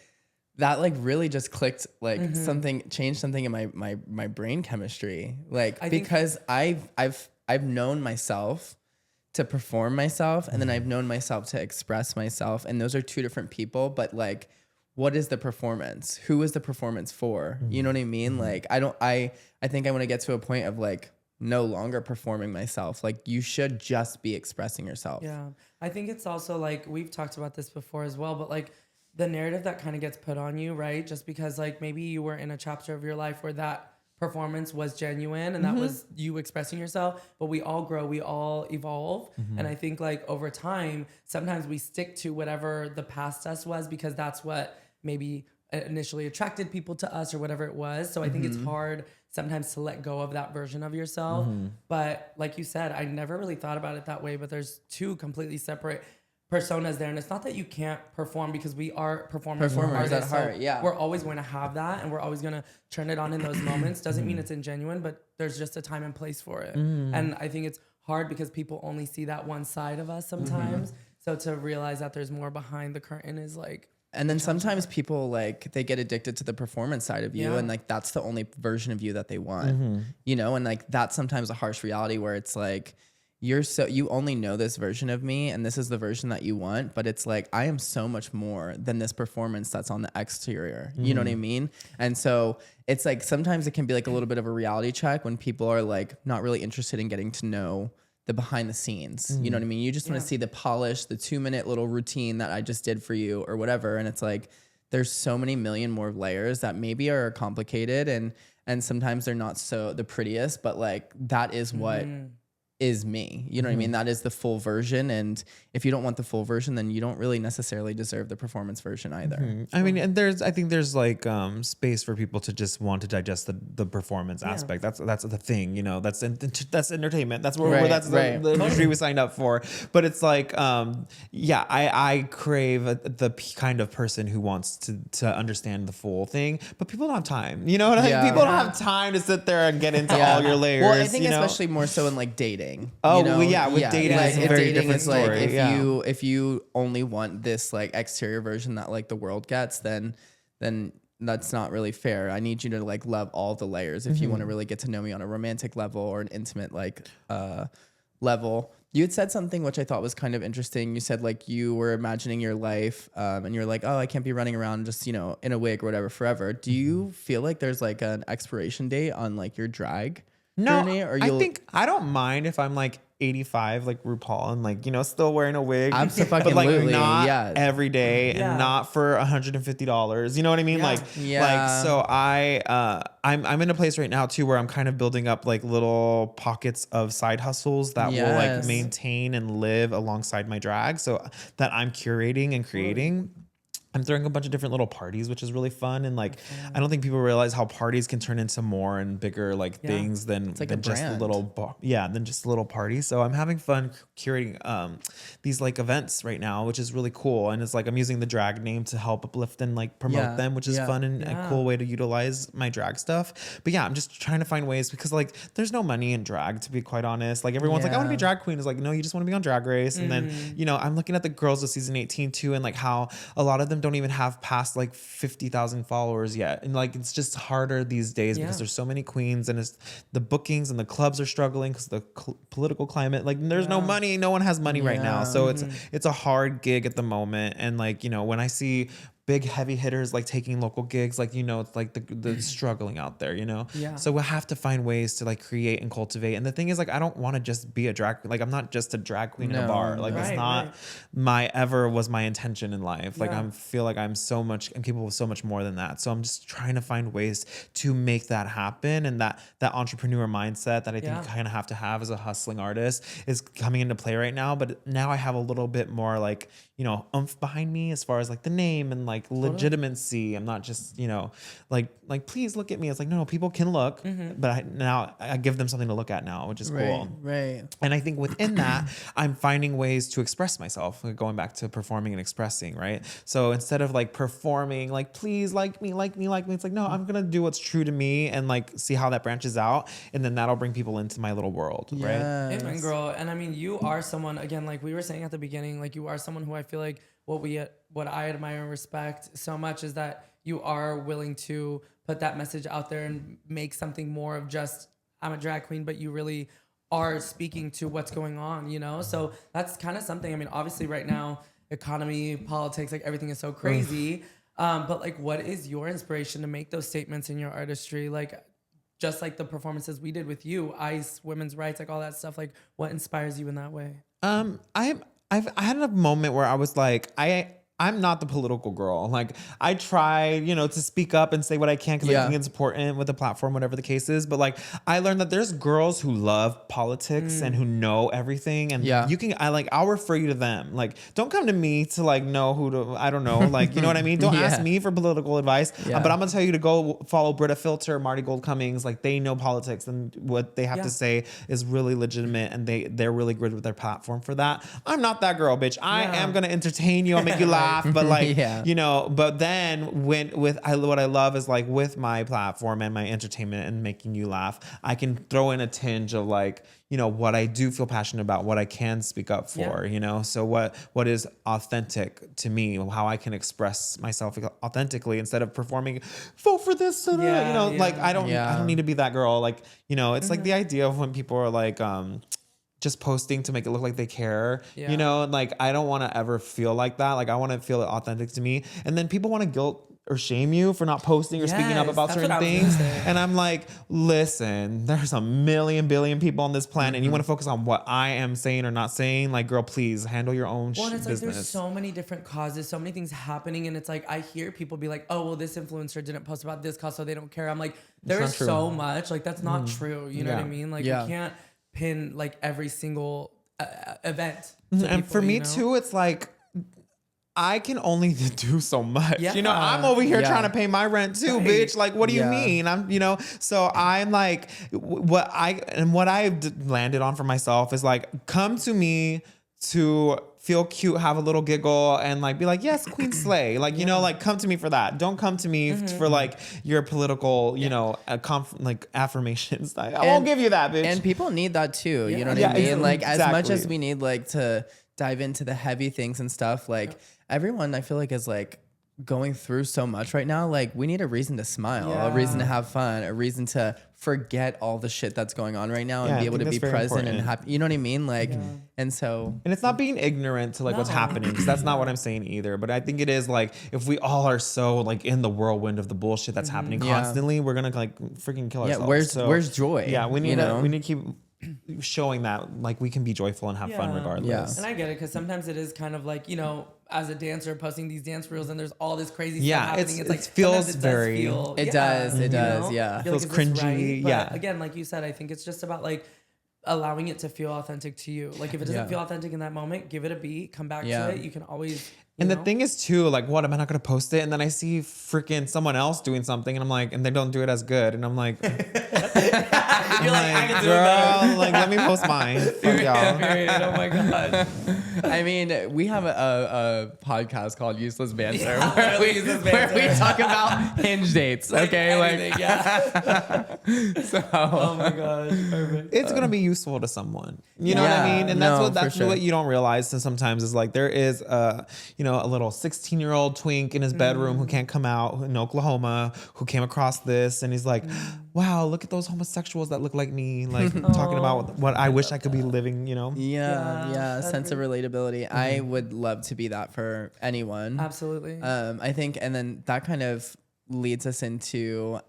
[SPEAKER 2] that like really just clicked, like changed something in my brain chemistry, like because I've known myself to perform myself, and then I've known myself to express myself, and those are two different people. But like, what is the performance? Who is the performance for? You know what I mean? Like I think I want to get to a point of like no longer performing myself. Like you should just be expressing yourself.
[SPEAKER 1] Yeah. I think it's also like, we've talked about this before as well, but like the narrative that kind of gets put on you, right? Just because like maybe you were in a chapter of your life where that performance was genuine and that was you expressing yourself, but we all grow, we all evolve. And I think like over time, sometimes we stick to whatever the past us was, because that's what maybe initially attracted people to us or whatever it was. So I think it's hard sometimes to let go of that version of yourself. But like you said, I never really thought about it that way, but there's two completely separate personas there. And it's not that you can't perform, because we are performers
[SPEAKER 2] at heart.
[SPEAKER 1] So we're always going to have that, and we're always going to turn it on in those moments. Doesn't mean it's ingenuine, but there's just a time and place for it. And I think it's hard because people only see that one side of us sometimes. So to realize that there's more behind the curtain is like,
[SPEAKER 2] and then sometimes people like they get addicted to the performance side of you, and like that's the only version of you that they want, and like that's sometimes a harsh reality where it's like you only know this version of me, and this is the version that you want, but it's like I am so much more than this performance that's on the exterior. You know what I mean? And so it's like sometimes it can be like a little bit of a reality check when people are like not really interested in getting to know the behind the scenes. You know what I mean? You just want to see the polish, the 2-minute little routine that I just did for you or whatever. And it's like, there's so many million more layers that maybe are complicated and sometimes they're not so the prettiest, but like that is what is me. You know what I mean? That is the full version. And if you don't want the full version, then you don't really necessarily deserve the performance version either.
[SPEAKER 3] I mean, and I think there's like space for people to just want to digest the performance aspect. That's the thing, that's entertainment. That's where that's the industry we signed up for. But it's like, I crave the kind of person who wants to understand the full thing, but people don't have time. You know what I mean? People don't have time to sit there and get into all your layers.
[SPEAKER 2] Well, I think especially more so in like dating.
[SPEAKER 3] Oh, with dating,
[SPEAKER 2] like,
[SPEAKER 3] it's a very different story.
[SPEAKER 2] Like if you only want this like exterior version that like the world gets, then that's not really fair. I need you to like love all the layers if you want to really get to know me on a romantic level or an intimate like level. You had said something which I thought was kind of interesting. You said like you were imagining your life and you're like, oh, I can't be running around just, in a wig or whatever forever. Do you feel like there's like an expiration date on like your drag journey? Or
[SPEAKER 3] I think I don't mind if I'm like 85 like RuPaul and like, you know, still wearing a wig.
[SPEAKER 2] Absolutely.
[SPEAKER 3] But like not
[SPEAKER 2] yeah.
[SPEAKER 3] every day and not for $150. You know what I mean? Like so I'm in a place right now too where I'm kind of building up like little pockets of side hustles that will like maintain and live alongside my drag, so that I'm curating and creating. I'm throwing a bunch of different little parties, which is really fun. And like, I don't think people realize how parties can turn into more and bigger like things than,
[SPEAKER 2] like
[SPEAKER 3] than just a little, than just a little party. So I'm having fun curating these like events right now, which is really cool. And it's like, I'm using the drag name to help uplift and like promote them, which is fun and a cool way to utilize my drag stuff. But yeah, I'm just trying to find ways because like, there's no money in drag, to be quite honest. Like everyone's like, I want to be a drag queen. It's like, no, you just want to be on Drag Race. And then, you know, I'm looking at the girls of season 18 too. And like how a lot of them don't even have past like 50,000 followers yet. And like, it's just harder these days because there's so many queens and it's the bookings and the clubs are struggling because the political climate, like there's no money. No one has money right now. So it's a hard gig at the moment. And like, you know, when I see big heavy hitters like taking local gigs, like, you know, it's like the struggling out there, you know? So we'll have to find ways to like create and cultivate. And the thing is like, I don't want to just be a drag queen. Like I'm not just a drag queen in a bar. Like it's not was my intention in life. Like I feel like I'm capable of so much more than that. So I'm just trying to find ways to make that happen. And that entrepreneur mindset that I think you kind of have to have as a hustling artist is coming into play right now. But now I have a little bit more like, you know, oomph behind me as far as like the name and like legitimacy. I'm not just, you know, like please look at me. It's like, no, people can look, but now I give them something to look at now, which is cool.
[SPEAKER 2] Right.
[SPEAKER 3] And I think within that, I'm finding ways to express myself, like going back to performing and expressing, right? So instead of like performing, like, please like me. It's like, no, I'm going to do what's true to me and like see how that branches out. And then that'll bring people into my little world, right?
[SPEAKER 1] Amen, girl. And I mean, you are someone, again, like we were saying at the beginning, like you are someone who I feel like what I admire and respect so much is that you are willing to put that message out there and make something more of just, I'm a drag queen, but you really are speaking to what's going on, you know? So that's kind of something. I mean, obviously right now, economy, politics, like everything is so crazy. But like, what is your inspiration to make those statements in your artistry? Like, just like the performances we did with you, ICE, women's rights, like all that stuff. Like, what inspires you in that way?
[SPEAKER 3] I had a moment where I was like, I'm not the political girl. Like I try, you know, to speak up and say what I can because I think it's important with the platform, whatever the case is. But like I learned that there's girls who love politics and who know everything. And I'll refer you to them. Like, don't come to me to like know who to, I don't know. Like, you know what I mean? Don't ask me for political advice. But I'm going to tell you to go follow Britta Filter, Marty Gold Cummings. Like they know politics and what they have to say is really legitimate. And they're really good with their platform for that. I'm not that girl, bitch. I am going to entertain you. I'll make you laugh. But like, you know, but then what I love is like with my platform and my entertainment and making you laugh, I can throw in a tinge of like, you know, what I do feel passionate about, what I can speak up for, you know, so what is authentic to me, how I can express myself authentically instead of performing, vote for this, you know, like I don't need to be that girl. Like, you know, it's like the idea of when people are like, just posting to make it look like they care, you know, and like I don't want to ever feel like that. Like I want to feel it authentic to me. And then people want to guilt or shame you for not posting or speaking up about certain things. And I'm like, listen, there's a billion people on this planet and you want to focus on what I am saying or not saying. Like, girl, please handle your own business.
[SPEAKER 1] Like there's so many different causes, so many things happening. And it's like, I hear people be like, oh, well, this influencer didn't post about this cause, so they don't care. I'm like, there's so much. Like, that's not true. You know what I mean? Like, you can't pin like every single event.
[SPEAKER 3] And
[SPEAKER 1] people,
[SPEAKER 3] for me too, it's like I can only do so much. You know, I'm over here trying to pay my rent too, bitch. Like, what do you mean? I'm, you know, so I'm like, what I've landed on for myself is like, come to me to feel cute, have a little giggle, and like be like, yes, Queen Slay. Like, you know, like come to me for that. Don't come to me for like your political, you know, like affirmations. I won't give you that, bitch.
[SPEAKER 2] And people need that too. You know what I mean? Like as much as we need like to dive into the heavy things and stuff, like everyone I feel like is like going through so much right now. Like we need a reason to smile, a reason to have fun, a reason to forget all the shit that's going on right now and be able to be present and happy. You know what I mean? Like, and it's
[SPEAKER 3] not being ignorant to like what's happening, because that's not what I'm saying either. But I think it is like, if we all are so like in the whirlwind of the bullshit that's happening constantly, we're gonna like freaking kill ourselves.
[SPEAKER 2] Where's joy?
[SPEAKER 3] Yeah, we need to keep showing that like we can be joyful and have fun
[SPEAKER 1] Yeah.
[SPEAKER 3] regardless.
[SPEAKER 2] Yeah.
[SPEAKER 1] And I get it, because sometimes it is kind of like, as a dancer posting these dance reels and there's all this crazy
[SPEAKER 3] Yeah,
[SPEAKER 1] stuff happening.
[SPEAKER 3] it
[SPEAKER 1] Like
[SPEAKER 3] feels
[SPEAKER 1] sometimes
[SPEAKER 3] very-
[SPEAKER 2] It does,
[SPEAKER 1] you
[SPEAKER 2] yeah.
[SPEAKER 1] know?
[SPEAKER 2] Yeah.
[SPEAKER 1] You're
[SPEAKER 3] Feels
[SPEAKER 1] like, is this
[SPEAKER 3] cringy,
[SPEAKER 1] right? But
[SPEAKER 3] yeah.
[SPEAKER 1] again, like you said, I think it's just about like allowing it to feel authentic to you. Like if it doesn't
[SPEAKER 2] Yeah.
[SPEAKER 1] feel authentic in that moment, give it a beat, come back
[SPEAKER 2] Yeah.
[SPEAKER 1] to it. You can always.
[SPEAKER 3] And
[SPEAKER 1] you
[SPEAKER 3] the
[SPEAKER 1] know?
[SPEAKER 3] thing is too, like, what am I not gonna post it? And then I see freaking someone else doing something, and I'm like, and they don't do it as good, and I'm like,
[SPEAKER 1] You're like, I can do it
[SPEAKER 3] girl,
[SPEAKER 1] better.
[SPEAKER 3] like, let me post mine. Fuck y'all.
[SPEAKER 1] Period. Oh my god.
[SPEAKER 2] I mean, we have a podcast called Useless Banter,
[SPEAKER 1] Yeah,
[SPEAKER 2] where, we,
[SPEAKER 1] Useless
[SPEAKER 2] where we
[SPEAKER 1] Banter.
[SPEAKER 2] talk about hinge dates. Okay,
[SPEAKER 1] anything, yeah.
[SPEAKER 2] so
[SPEAKER 1] Oh my gosh. Perfect.
[SPEAKER 3] It's gonna be useful to someone. You know what I
[SPEAKER 2] Yeah.
[SPEAKER 3] mean? And
[SPEAKER 2] No,
[SPEAKER 3] that's
[SPEAKER 2] for sure.
[SPEAKER 3] what you don't realize. And sometimes is like there is a little 16-year-old twink in his bedroom who can't come out in Oklahoma who came across this, and he's like, wow, look at those homosexuals that look like me, like talking about what I wish I could be living,
[SPEAKER 2] yeah,
[SPEAKER 1] Yeah, that's
[SPEAKER 2] sense of relatability. I would love to be that for anyone.
[SPEAKER 1] Absolutely.
[SPEAKER 2] I think, and then that kind of leads us into,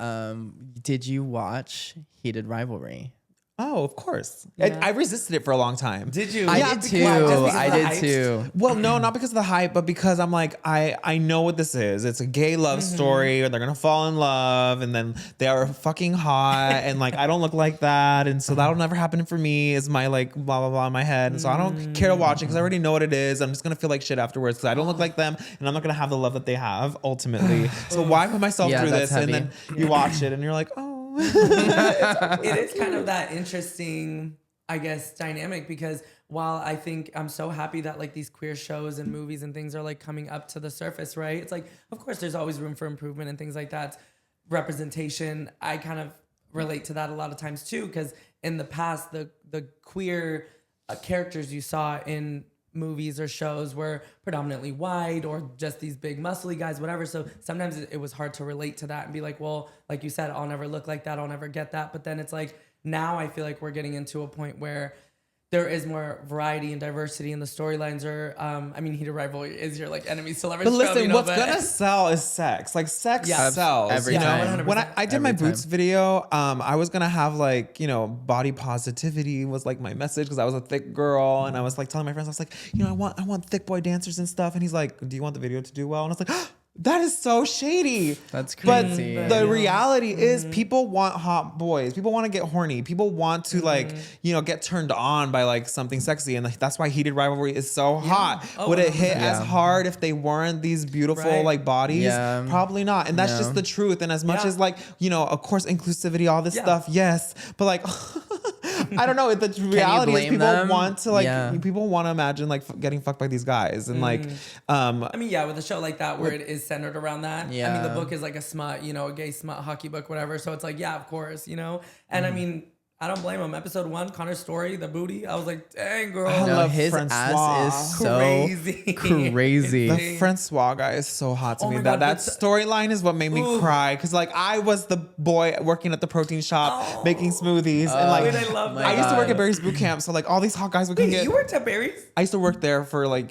[SPEAKER 2] did you watch Heated Rivalry?
[SPEAKER 3] Oh, of course.
[SPEAKER 1] Yeah.
[SPEAKER 3] I resisted it for a long time.
[SPEAKER 1] Did you?
[SPEAKER 2] I
[SPEAKER 3] Yeah,
[SPEAKER 2] did
[SPEAKER 3] because-
[SPEAKER 2] too.
[SPEAKER 3] Why, just because
[SPEAKER 2] I
[SPEAKER 1] of the
[SPEAKER 2] did
[SPEAKER 1] hype?
[SPEAKER 2] too.
[SPEAKER 3] Well, no, not because of the hype, but because I'm like, I know what this is. It's a gay love story, or they're gonna fall in love, and then they are fucking hot, and like I don't look like that, and so that'll never happen for me. Is my like blah blah blah in my head, and so I don't care to watch it because I already know what it is. I'm just gonna feel like shit afterwards because I don't look like them, and I'm not gonna have the love that they have ultimately. So why put myself
[SPEAKER 2] Yeah,
[SPEAKER 3] through
[SPEAKER 2] that's
[SPEAKER 3] this? And then
[SPEAKER 2] heavy.
[SPEAKER 3] you watch it, and you're like, oh.
[SPEAKER 1] It is kind of that interesting, I guess, dynamic, because while I think I'm so happy that like these queer shows and movies and things are like coming up to the surface, right? It's like, of course, there's always room for improvement and things like that. Representation, I kind of relate to that a lot of times too, because in the past, the queer characters you saw in movies or shows were predominantly white or just these big muscly guys, whatever. So sometimes it was hard to relate to that and be like, well, like you said, I'll never look like that. I'll never get that. But then it's like, now I feel like we're getting into a point where there is more variety and diversity in the storylines. Or, I mean, Heated Rivalry is your like enemies to lovers.
[SPEAKER 3] But listen,
[SPEAKER 1] trope,
[SPEAKER 3] what's gonna sell is sex. Like sex
[SPEAKER 1] Yeah.
[SPEAKER 3] sells.
[SPEAKER 2] Every
[SPEAKER 3] you know?
[SPEAKER 2] time.
[SPEAKER 3] When I did my
[SPEAKER 2] Every
[SPEAKER 3] Boots video, I was gonna have like, body positivity was like my message because I was a thick girl, and I was like telling my friends, I was like, I want thick boy dancers and stuff. And he's like, do you want the video to do well? And I was like, that is so shady.
[SPEAKER 2] That's
[SPEAKER 3] But
[SPEAKER 2] crazy.
[SPEAKER 3] the reality is people want hot boys. People want to get horny. People want to like, get turned on by like something sexy. And like, that's why Heated Rivalry is so hot.
[SPEAKER 1] Oh,
[SPEAKER 3] Would it hit
[SPEAKER 2] 100%.
[SPEAKER 3] as hard if they weren't these beautiful
[SPEAKER 1] Right.
[SPEAKER 3] like bodies?
[SPEAKER 2] Yeah.
[SPEAKER 3] Probably not. And that's
[SPEAKER 2] Yeah.
[SPEAKER 3] just the truth. And as much
[SPEAKER 1] Yeah.
[SPEAKER 3] as like, of course, inclusivity, all this
[SPEAKER 1] Yeah.
[SPEAKER 3] stuff, yes. But like, I don't know. The reality is
[SPEAKER 2] blame
[SPEAKER 3] people
[SPEAKER 2] them?
[SPEAKER 3] want to like,
[SPEAKER 2] Yeah.
[SPEAKER 3] people want to imagine like getting fucked by these guys. And like,
[SPEAKER 1] I mean, yeah, with a show like that where it is centered around that. I mean,
[SPEAKER 2] Yeah.
[SPEAKER 1] the book is like a smut, a gay smut hockey book, whatever. So it's like, yeah, of course, And I mean, I don't blame him. Episode 1, Connor's story, the booty. I was like, dang, girl.
[SPEAKER 3] I
[SPEAKER 2] No,
[SPEAKER 3] love
[SPEAKER 2] his
[SPEAKER 3] Francois.
[SPEAKER 2] ass is so
[SPEAKER 1] Crazy.
[SPEAKER 2] crazy.
[SPEAKER 3] The Francois guy is so hot to
[SPEAKER 1] Oh
[SPEAKER 3] me.
[SPEAKER 1] my
[SPEAKER 3] That
[SPEAKER 1] God,
[SPEAKER 3] storyline is what made me
[SPEAKER 1] Ooh.
[SPEAKER 3] cry. Cause like I was the boy working at the protein shop making smoothies, and like
[SPEAKER 1] Wait, I love
[SPEAKER 2] my
[SPEAKER 1] that.
[SPEAKER 3] I used to work
[SPEAKER 2] God.
[SPEAKER 3] at Barry's boot camp, so like all these hot guys would come
[SPEAKER 1] Wait,
[SPEAKER 3] get.
[SPEAKER 1] you worked at Barry's?
[SPEAKER 3] I used to work there for like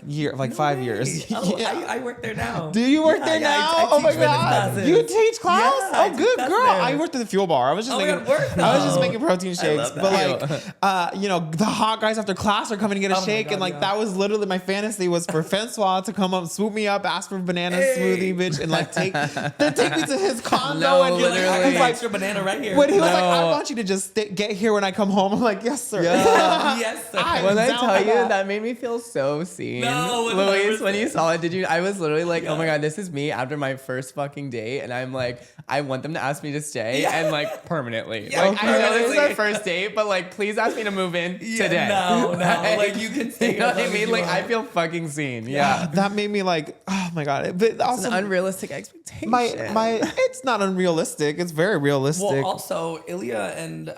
[SPEAKER 3] 5 years.
[SPEAKER 1] Oh,
[SPEAKER 3] Yeah.
[SPEAKER 1] I work there now.
[SPEAKER 3] Do you work
[SPEAKER 1] Yeah,
[SPEAKER 3] there
[SPEAKER 1] yeah,
[SPEAKER 3] now?
[SPEAKER 1] I
[SPEAKER 3] Oh my
[SPEAKER 1] teach fitness
[SPEAKER 3] god!
[SPEAKER 1] classes.
[SPEAKER 3] You teach class?
[SPEAKER 1] Yeah, I
[SPEAKER 3] Oh,
[SPEAKER 1] teach
[SPEAKER 3] good
[SPEAKER 1] class
[SPEAKER 3] girl.
[SPEAKER 1] there.
[SPEAKER 3] I worked at the fuel bar. I was just
[SPEAKER 1] Oh my
[SPEAKER 3] making.
[SPEAKER 1] God, work
[SPEAKER 3] I was just
[SPEAKER 1] though.
[SPEAKER 3] making protein
[SPEAKER 1] I
[SPEAKER 3] shakes,
[SPEAKER 1] love
[SPEAKER 3] but
[SPEAKER 1] that.
[SPEAKER 3] like, the hot guys after class are coming to get a
[SPEAKER 1] Oh my
[SPEAKER 3] shake,
[SPEAKER 1] God,
[SPEAKER 3] and like
[SPEAKER 1] yeah.
[SPEAKER 3] that was literally my fantasy was for Francois to come up, swoop me up, ask for a banana
[SPEAKER 1] Hey.
[SPEAKER 3] smoothie, bitch, and like take me to his condo
[SPEAKER 2] No,
[SPEAKER 3] and be like,
[SPEAKER 2] literally.
[SPEAKER 1] I
[SPEAKER 3] I
[SPEAKER 1] got
[SPEAKER 3] was
[SPEAKER 1] an
[SPEAKER 3] like.
[SPEAKER 1] extra banana right here.
[SPEAKER 3] When he was like,
[SPEAKER 2] No.
[SPEAKER 3] I want you to just get here when I come home. I'm like, yes, sir.
[SPEAKER 1] Yes, sir.
[SPEAKER 3] I-
[SPEAKER 2] When I
[SPEAKER 3] down
[SPEAKER 2] tell
[SPEAKER 3] for
[SPEAKER 2] you,
[SPEAKER 3] that.
[SPEAKER 2] that made me feel so seen.
[SPEAKER 1] No,
[SPEAKER 2] Luis, when you
[SPEAKER 1] 100%.
[SPEAKER 2] saw it, did you? I was literally like, oh my
[SPEAKER 1] Yeah.
[SPEAKER 2] God, this is me after my first fucking date. And I'm like, I want them to ask me to stay
[SPEAKER 1] Yeah.
[SPEAKER 2] and like permanently.
[SPEAKER 1] Yeah,
[SPEAKER 2] Like, I know this is
[SPEAKER 1] permanently.
[SPEAKER 2] our first date, but like, please ask me to move in
[SPEAKER 1] Yeah,
[SPEAKER 2] today.
[SPEAKER 1] no, like, you can stay
[SPEAKER 2] You know
[SPEAKER 1] as
[SPEAKER 2] what I
[SPEAKER 1] long as
[SPEAKER 2] mean?
[SPEAKER 1] you
[SPEAKER 2] Like, I
[SPEAKER 1] want.
[SPEAKER 2] feel fucking seen.
[SPEAKER 3] Yeah,
[SPEAKER 2] Yeah.
[SPEAKER 3] that made me like, oh my god. But
[SPEAKER 2] It's
[SPEAKER 3] also,
[SPEAKER 2] an unrealistic expectation.
[SPEAKER 3] my it's not unrealistic. It's very realistic.
[SPEAKER 1] Well, also Ilya and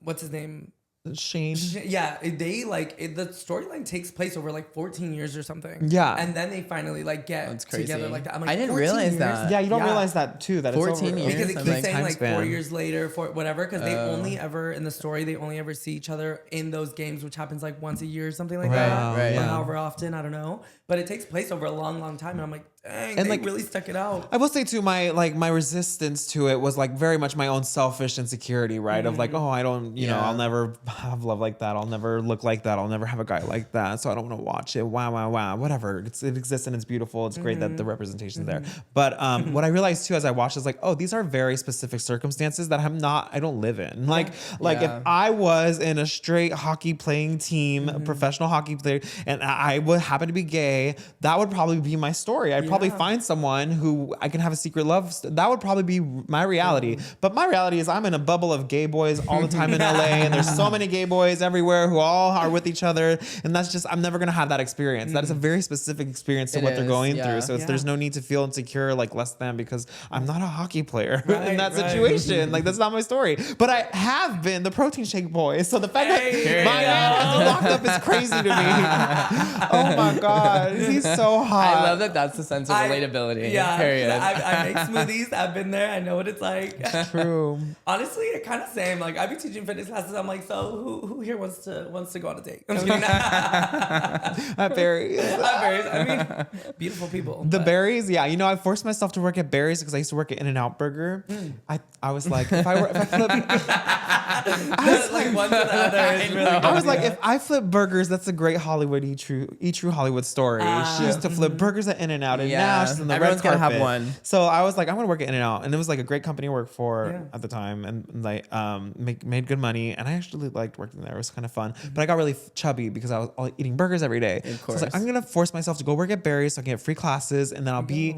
[SPEAKER 1] what's his name?
[SPEAKER 3] Shane.
[SPEAKER 1] Yeah, they the storyline takes place over like 14 years or something.
[SPEAKER 3] Yeah.
[SPEAKER 1] and then they finally like get
[SPEAKER 2] That's crazy.
[SPEAKER 1] together like that. I'm like,
[SPEAKER 2] I didn't
[SPEAKER 1] 14
[SPEAKER 2] realize
[SPEAKER 1] years?
[SPEAKER 2] that.
[SPEAKER 3] Yeah, you don't
[SPEAKER 1] Yeah.
[SPEAKER 3] realize that too. That
[SPEAKER 2] 14
[SPEAKER 3] it's over.
[SPEAKER 2] years.
[SPEAKER 1] Because it
[SPEAKER 2] I'm
[SPEAKER 1] keeps
[SPEAKER 2] like,
[SPEAKER 1] saying
[SPEAKER 3] time
[SPEAKER 1] like
[SPEAKER 3] span.
[SPEAKER 1] 4 years later, for whatever. Because they
[SPEAKER 2] Oh.
[SPEAKER 1] only ever in the story they only ever see each other in those games, which happens like once a year or something like
[SPEAKER 2] Right,
[SPEAKER 1] that,
[SPEAKER 2] right,
[SPEAKER 1] or
[SPEAKER 2] yeah.
[SPEAKER 1] however often, I don't know. But it takes place over a long, long time, and I'm like, Dang,
[SPEAKER 3] And
[SPEAKER 1] they
[SPEAKER 3] like
[SPEAKER 1] really stuck it out.
[SPEAKER 3] I will say too, my resistance to it was like very much my own selfish insecurity, right? Of like, oh, I don't, you know, I'll never have love like that. I'll never look like that. I'll never have a guy like that. So I don't want to watch it. Wow. Whatever. It exists and it's beautiful. It's great that the representation's there. But what I realized too as I watched is like, oh, these are very specific circumstances that I don't live in. Like if I was in a straight hockey playing team, a professional hockey player, and I would happen to be gay, that would probably be my story. I'd probably find someone who I can have a secret love. That would probably be my reality. But my reality is I'm in a bubble of gay boys all the time in LA, and there's so many gay boys everywhere who all are with each other. And that's just, I'm never going to have that experience. That is a very specific experience to what they're going through. So there's no need to feel insecure, like less than, because I'm not a hockey player in that situation. Like, that's not my story. But I have been the protein shake boy. So the fact that my man locked up is crazy to me. Oh my God. He's so hot.
[SPEAKER 2] I love that that's the sense of relatability.
[SPEAKER 1] Yeah.
[SPEAKER 2] Period.
[SPEAKER 1] I make smoothies. I've been there. I know what it's like.
[SPEAKER 3] True.
[SPEAKER 1] Honestly, it kind of same. Like, I be teaching fitness classes. I'm like, so who here wants to go on a date? I'm just kidding.
[SPEAKER 3] At Barry's.
[SPEAKER 1] I mean, beautiful people.
[SPEAKER 3] The Berries, yeah. You know, I forced myself to work at Berries because I used to work at In-N-Out Burger. I was like, if I flip,
[SPEAKER 1] like one to the other is really
[SPEAKER 3] I was
[SPEAKER 1] good,
[SPEAKER 3] like, if I flip burgers, that's a great Hollywood, true Hollywood story. She used to flip burgers at In-N-Out, and now she's in the
[SPEAKER 2] everyone's
[SPEAKER 3] red
[SPEAKER 2] gonna
[SPEAKER 3] carpet.
[SPEAKER 2] have one.
[SPEAKER 3] So I was like, I'm gonna work at In-N-Out, and it was like a great company to work for at the time, and like made good money, and I actually liked working there. It was kind of fun, but I got really chubby because I was eating burgers every day.
[SPEAKER 2] Of course.
[SPEAKER 3] So I was like, I'm gonna force myself to go work at Barry's so I can get free classes, and then I'll be.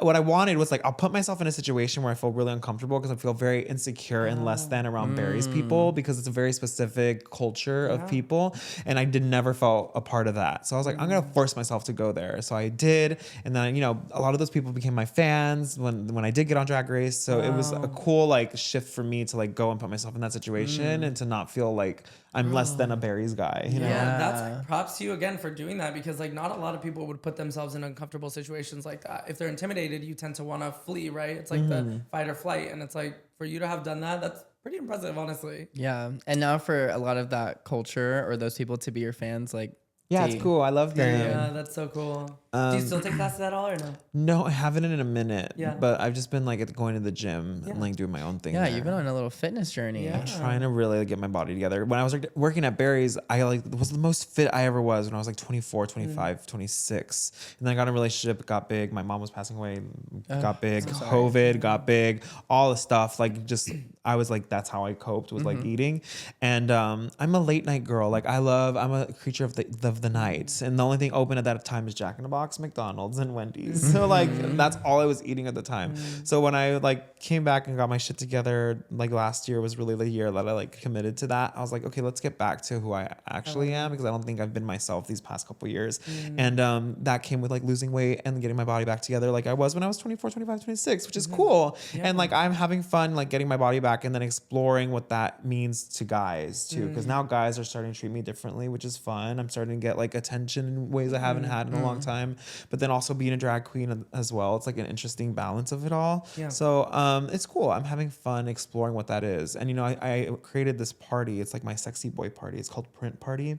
[SPEAKER 3] What I wanted was like, I'll put myself in a situation where I feel really uncomfortable because I feel very insecure and less than around Barry's people, because it's a very specific culture of people, and I never felt a part of that. So I was like, I'm gonna force myself to go there. So I did, and then, you know, a lot of those people became my fans when I did get on Drag Race. So it was a cool like shift for me to like go and put myself in that situation and to not feel like I'm less than a Barry's guy. You know?
[SPEAKER 1] Yeah, that's like, props to you again for doing that, because like not a lot of people would put themselves in uncomfortable situations like that. If they're intimidated, you tend to want to flee, right? It's like the fight or flight, and it's like for you to have done that, that's pretty impressive, honestly.
[SPEAKER 2] Yeah, and now for a lot of that culture or those people to be your fans, like
[SPEAKER 3] it's cool. I love them.
[SPEAKER 1] Yeah, that's so cool. Do you still take classes at all or no?
[SPEAKER 3] No, I haven't in a minute.
[SPEAKER 1] Yeah.
[SPEAKER 3] But I've just been like going to the gym and like doing my own thing.
[SPEAKER 2] Yeah, you've been on a little fitness journey.
[SPEAKER 1] Yeah.
[SPEAKER 3] Trying to really get my body together. When I was working at Barry's, I like was the most fit I ever was when I was like 24, 25, 26. And then I got in a relationship, got big. My mom was passing away, got big. COVID got big. All the stuff, like just I was like, that's how I coped, was like eating. And I'm a late night girl. Like I'm a creature of the night. And the only thing open at that time is Jack in the Box, McDonald's, and Wendy's. So like that's all I was eating at the time. So when I like came back and got my shit together, like last year was really the year that I like committed to that. I was like, okay, let's get back to who I actually am, because I don't think I've been myself these past couple years. And that came with like losing weight and getting my body back together like I was when I was 24, 25, 26, which is cool. And like I'm having fun like getting my body back and then exploring what that means to guys too, because now guys are starting to treat me differently, which is fun. I'm starting to get like attention in ways I haven't had in a long time, but then also being a drag queen as well. It's like an interesting balance of it all. So it's cool. I'm having fun exploring what that is. And you know, I created this party. It's like my sexy boy party. It's called Print Party.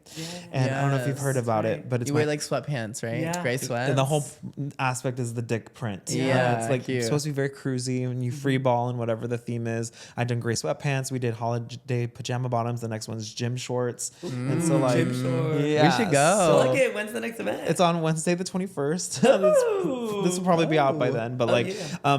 [SPEAKER 3] And I don't know if you've heard about it, but it's
[SPEAKER 2] you wear like sweatpants, right?
[SPEAKER 1] Yeah.
[SPEAKER 2] Gray sweats.
[SPEAKER 3] and the whole aspect is the dick print.
[SPEAKER 2] Yeah,
[SPEAKER 3] It's like
[SPEAKER 2] cute.
[SPEAKER 3] supposed to be very cruisy and you free ball and whatever the theme is. I've done gray sweatpants. We did holiday pajama bottoms. The next one's gym shorts. And so like,
[SPEAKER 1] Gym shorts.
[SPEAKER 3] yeah,
[SPEAKER 2] We should go.
[SPEAKER 1] So like it. When's the next event?
[SPEAKER 3] It's on Wednesday the 21st. This will probably be out by then. But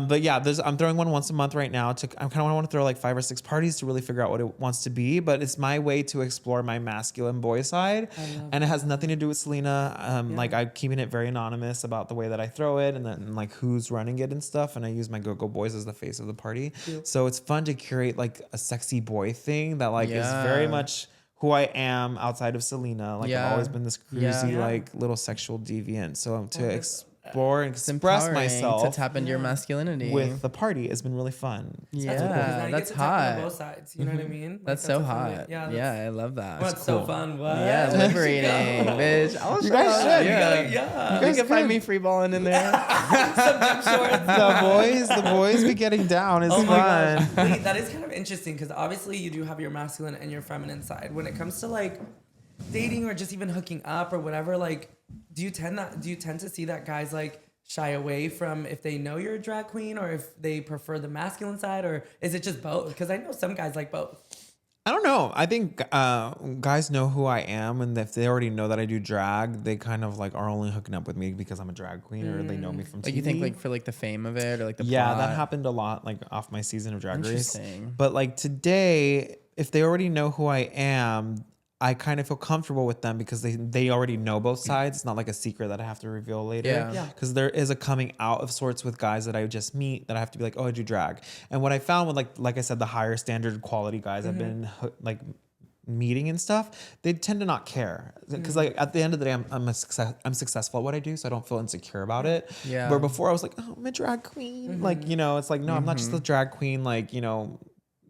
[SPEAKER 3] but yeah, I'm throwing one once a month right now. I kind of want to throw like 5 or 6 parties to really figure out what it wants to be. But it's my way to explore my masculine boy side, and it has nothing to do with Salina. Like I'm keeping it very anonymous about the way that I throw it, and then like who's running it and stuff. And I use my Go-Go Boys as the face of the party. So it's fun to curate like a sexy boy thing that like is very much who I am outside of Salina. Like I've always been this cruisy, like little sexual deviant. So to explore and express myself
[SPEAKER 2] to tap into your masculinity
[SPEAKER 3] with the party has been really fun.
[SPEAKER 2] That's hot.
[SPEAKER 1] Both sides, you know what I mean? Like,
[SPEAKER 2] That's so
[SPEAKER 1] a
[SPEAKER 2] hot.
[SPEAKER 1] Yeah,
[SPEAKER 2] I love that.
[SPEAKER 1] that's so fun. What?
[SPEAKER 2] Yeah, liberating, bitch.
[SPEAKER 3] You guys should.
[SPEAKER 2] Yeah. You can find me free balling in there.
[SPEAKER 1] Some gym shorts.
[SPEAKER 3] The boys be getting down. It's fun.
[SPEAKER 1] Wait, that is kind of interesting, because obviously you do have your masculine and your feminine side. When it comes to like dating or just even hooking up or whatever, like do you tend to see that guys like shy away from if they know you're a drag queen or if they prefer the masculine side, or is it just both? Because I know some guys like both.
[SPEAKER 3] I don't know. I think guys know who I am, and if they already know that I do drag, they kind of like are only hooking up with me because I'm a drag queen, or they know me from TV.
[SPEAKER 2] Like you think like for like the fame of it, or like the
[SPEAKER 3] that
[SPEAKER 2] plot?
[SPEAKER 3] happened a lot like off my season of Drag Race.
[SPEAKER 2] Interesting.
[SPEAKER 3] But like today, if they already know who I am, I kind of feel comfortable with them because they already know both sides. It's not like a secret that I have to reveal later.
[SPEAKER 2] Yeah.
[SPEAKER 3] Because there is a coming out of sorts with guys that I just meet that I have to be like, oh, I do drag. And what I found with like I said, the higher standard quality guys I've been like meeting and stuff, they tend to not care because like at the end of the day, I'm successful at what I do, so I don't feel insecure about it.
[SPEAKER 2] Yeah.
[SPEAKER 3] Where before I was like, oh, I'm a drag queen, like, you know, it's like, no, I'm not just a drag queen, like, you know,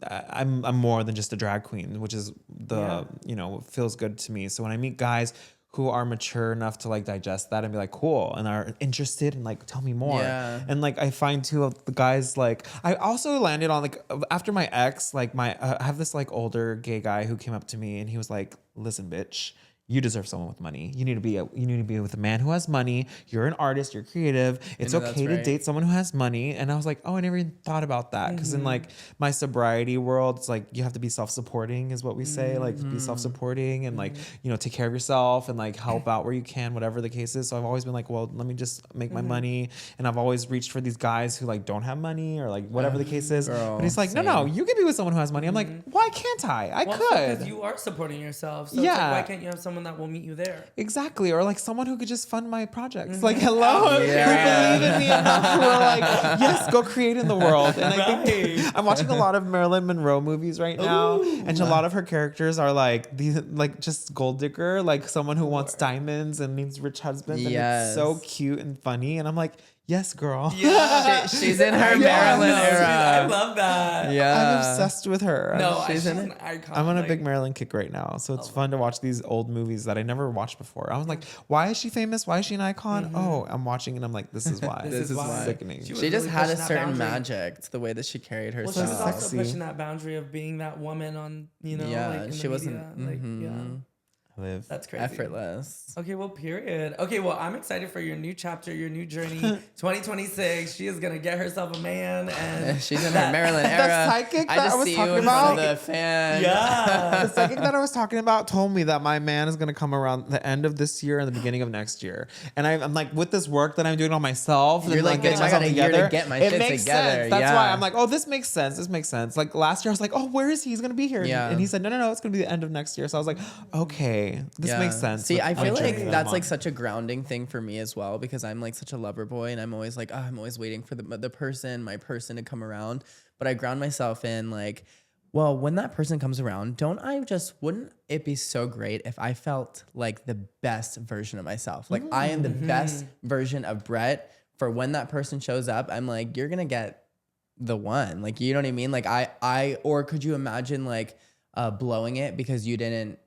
[SPEAKER 3] I'm more than just a drag queen, which is you know, feels good to me. So when I meet guys who are mature enough to like digest that and be like, cool, and are interested and like, tell me more.
[SPEAKER 2] Yeah.
[SPEAKER 3] And like, I find too of the guys, like, I also landed on like, after my ex, like I have this like older gay guy who came up to me and he was like, listen, bitch, you deserve someone with money. You need to be with a man who has money. You're an artist. You're creative. It's okay to date someone who has money. And I was like, oh, I never even thought about that. Because in like my sobriety world, it's like you have to be self-supporting, is what we say. Like be self-supporting and like, you know, take care of yourself and like help out where you can, whatever the case is. So I've always been like, well, let me just make my money. And I've always reached for these guys who like don't have money or like whatever the case is. But he's like, no, you can be with someone who has money. I'm like, why can't I? I could.
[SPEAKER 1] Because you are supporting yourself. So it's like, why can't you have someone that will meet you there?
[SPEAKER 3] Exactly. Or like someone who could just fund my projects. Like, hello, who believe in me enough, who are like, yes, go create in the world. And I think I'm watching a lot of Marilyn Monroe movies right now. And a lot of her characters are like these, like just gold digger, like someone who wants diamonds and needs rich husbands. And it's so cute and funny. And I'm like, yes, girl.
[SPEAKER 2] Yeah. She's in her Marilyn era.
[SPEAKER 1] I love that.
[SPEAKER 2] Yeah.
[SPEAKER 3] I'm obsessed with her.
[SPEAKER 1] No,
[SPEAKER 2] she's
[SPEAKER 1] an icon.
[SPEAKER 3] I'm on a big Marilyn kick right now. So it's fun to watch these old movies that I never watched before. I was like, why is she famous? Why is she an icon? Oh, I'm watching and I'm like, this is why.
[SPEAKER 1] This is why.
[SPEAKER 3] Sickening.
[SPEAKER 2] She just had a certain magic to the way that she carried herself.
[SPEAKER 1] Well, she was also pushing that boundary of being that woman on, you know, like in
[SPEAKER 2] she
[SPEAKER 1] the
[SPEAKER 2] wasn't.
[SPEAKER 1] media.
[SPEAKER 3] Live.
[SPEAKER 1] That's crazy.
[SPEAKER 2] Effortless.
[SPEAKER 1] Okay, well, period. Okay, well, I'm excited for your new chapter, your new journey. 2026, she is gonna get herself a man, and
[SPEAKER 2] she's in her Marilyn era.
[SPEAKER 3] The psychic
[SPEAKER 2] I
[SPEAKER 3] that
[SPEAKER 2] just
[SPEAKER 3] I was
[SPEAKER 2] see
[SPEAKER 3] talking
[SPEAKER 2] you in
[SPEAKER 3] about.
[SPEAKER 2] front of the fan.
[SPEAKER 1] yeah,
[SPEAKER 3] The psychic that I was talking about told me that my man is going to come around the end of this year and the beginning of next year. And I'm like, with this work that I'm doing on myself,
[SPEAKER 2] You're
[SPEAKER 3] and
[SPEAKER 2] like,
[SPEAKER 3] getting
[SPEAKER 2] bitch, I got
[SPEAKER 3] myself
[SPEAKER 2] a year
[SPEAKER 3] together,
[SPEAKER 2] to get my
[SPEAKER 3] it
[SPEAKER 2] shit
[SPEAKER 3] makes
[SPEAKER 2] together.
[SPEAKER 3] sense. That's
[SPEAKER 2] Yeah.
[SPEAKER 3] why I'm like, oh, this makes sense. This makes sense. Like last year, I was like, oh, where is he? He's going to be here.
[SPEAKER 2] Yeah.
[SPEAKER 3] And he said, no, it's going to be the end of next year. So I was like, okay, this makes sense.
[SPEAKER 2] See, I feel like
[SPEAKER 3] journey
[SPEAKER 2] that's like such a grounding thing for me as well, because I'm like such a lover boy, and I'm always like, I'm always waiting for my person to come around. But I ground myself in like, well, when that person comes around, wouldn't it be so great if I felt like the best version of myself? Like I am the best version of Brett for when that person shows up. I'm like, you're going to get the one, like, you know what I mean? Like or could you imagine like blowing it because you didn't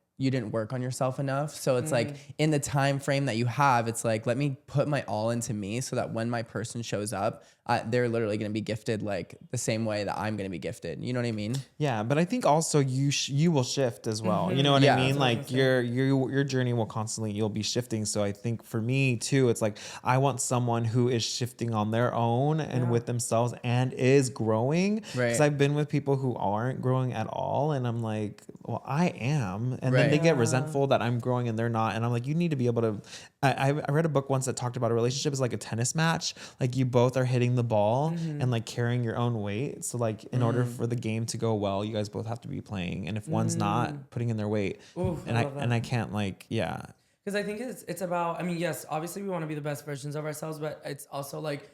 [SPEAKER 2] work on yourself enough? So it's like in the time frame that you have, it's like, let me put my all into me so that when my person shows up, they're literally going to be gifted like the same way that I'm going to be gifted. You know what I mean?
[SPEAKER 3] Yeah, but I think also you will shift as well. You know what I mean? Like your journey will constantly, you'll be shifting. So I think for me too, it's like I want someone who is shifting on their own and with themselves and is growing.
[SPEAKER 2] Right.
[SPEAKER 3] Because I've been with people who aren't growing at all, and I'm like, well, I am, and then they get resentful that I'm growing and they're not, and I'm like, you need to be able to. I read a book once that talked about a relationship is like a tennis match. Like you both are hitting the ball and like carrying your own weight. So like in order for the game to go well, you guys both have to be playing. And if one's not putting in their weight, I can't like,
[SPEAKER 1] Because I think it's about, I mean, yes, obviously we want to be the best versions of ourselves, but it's also like,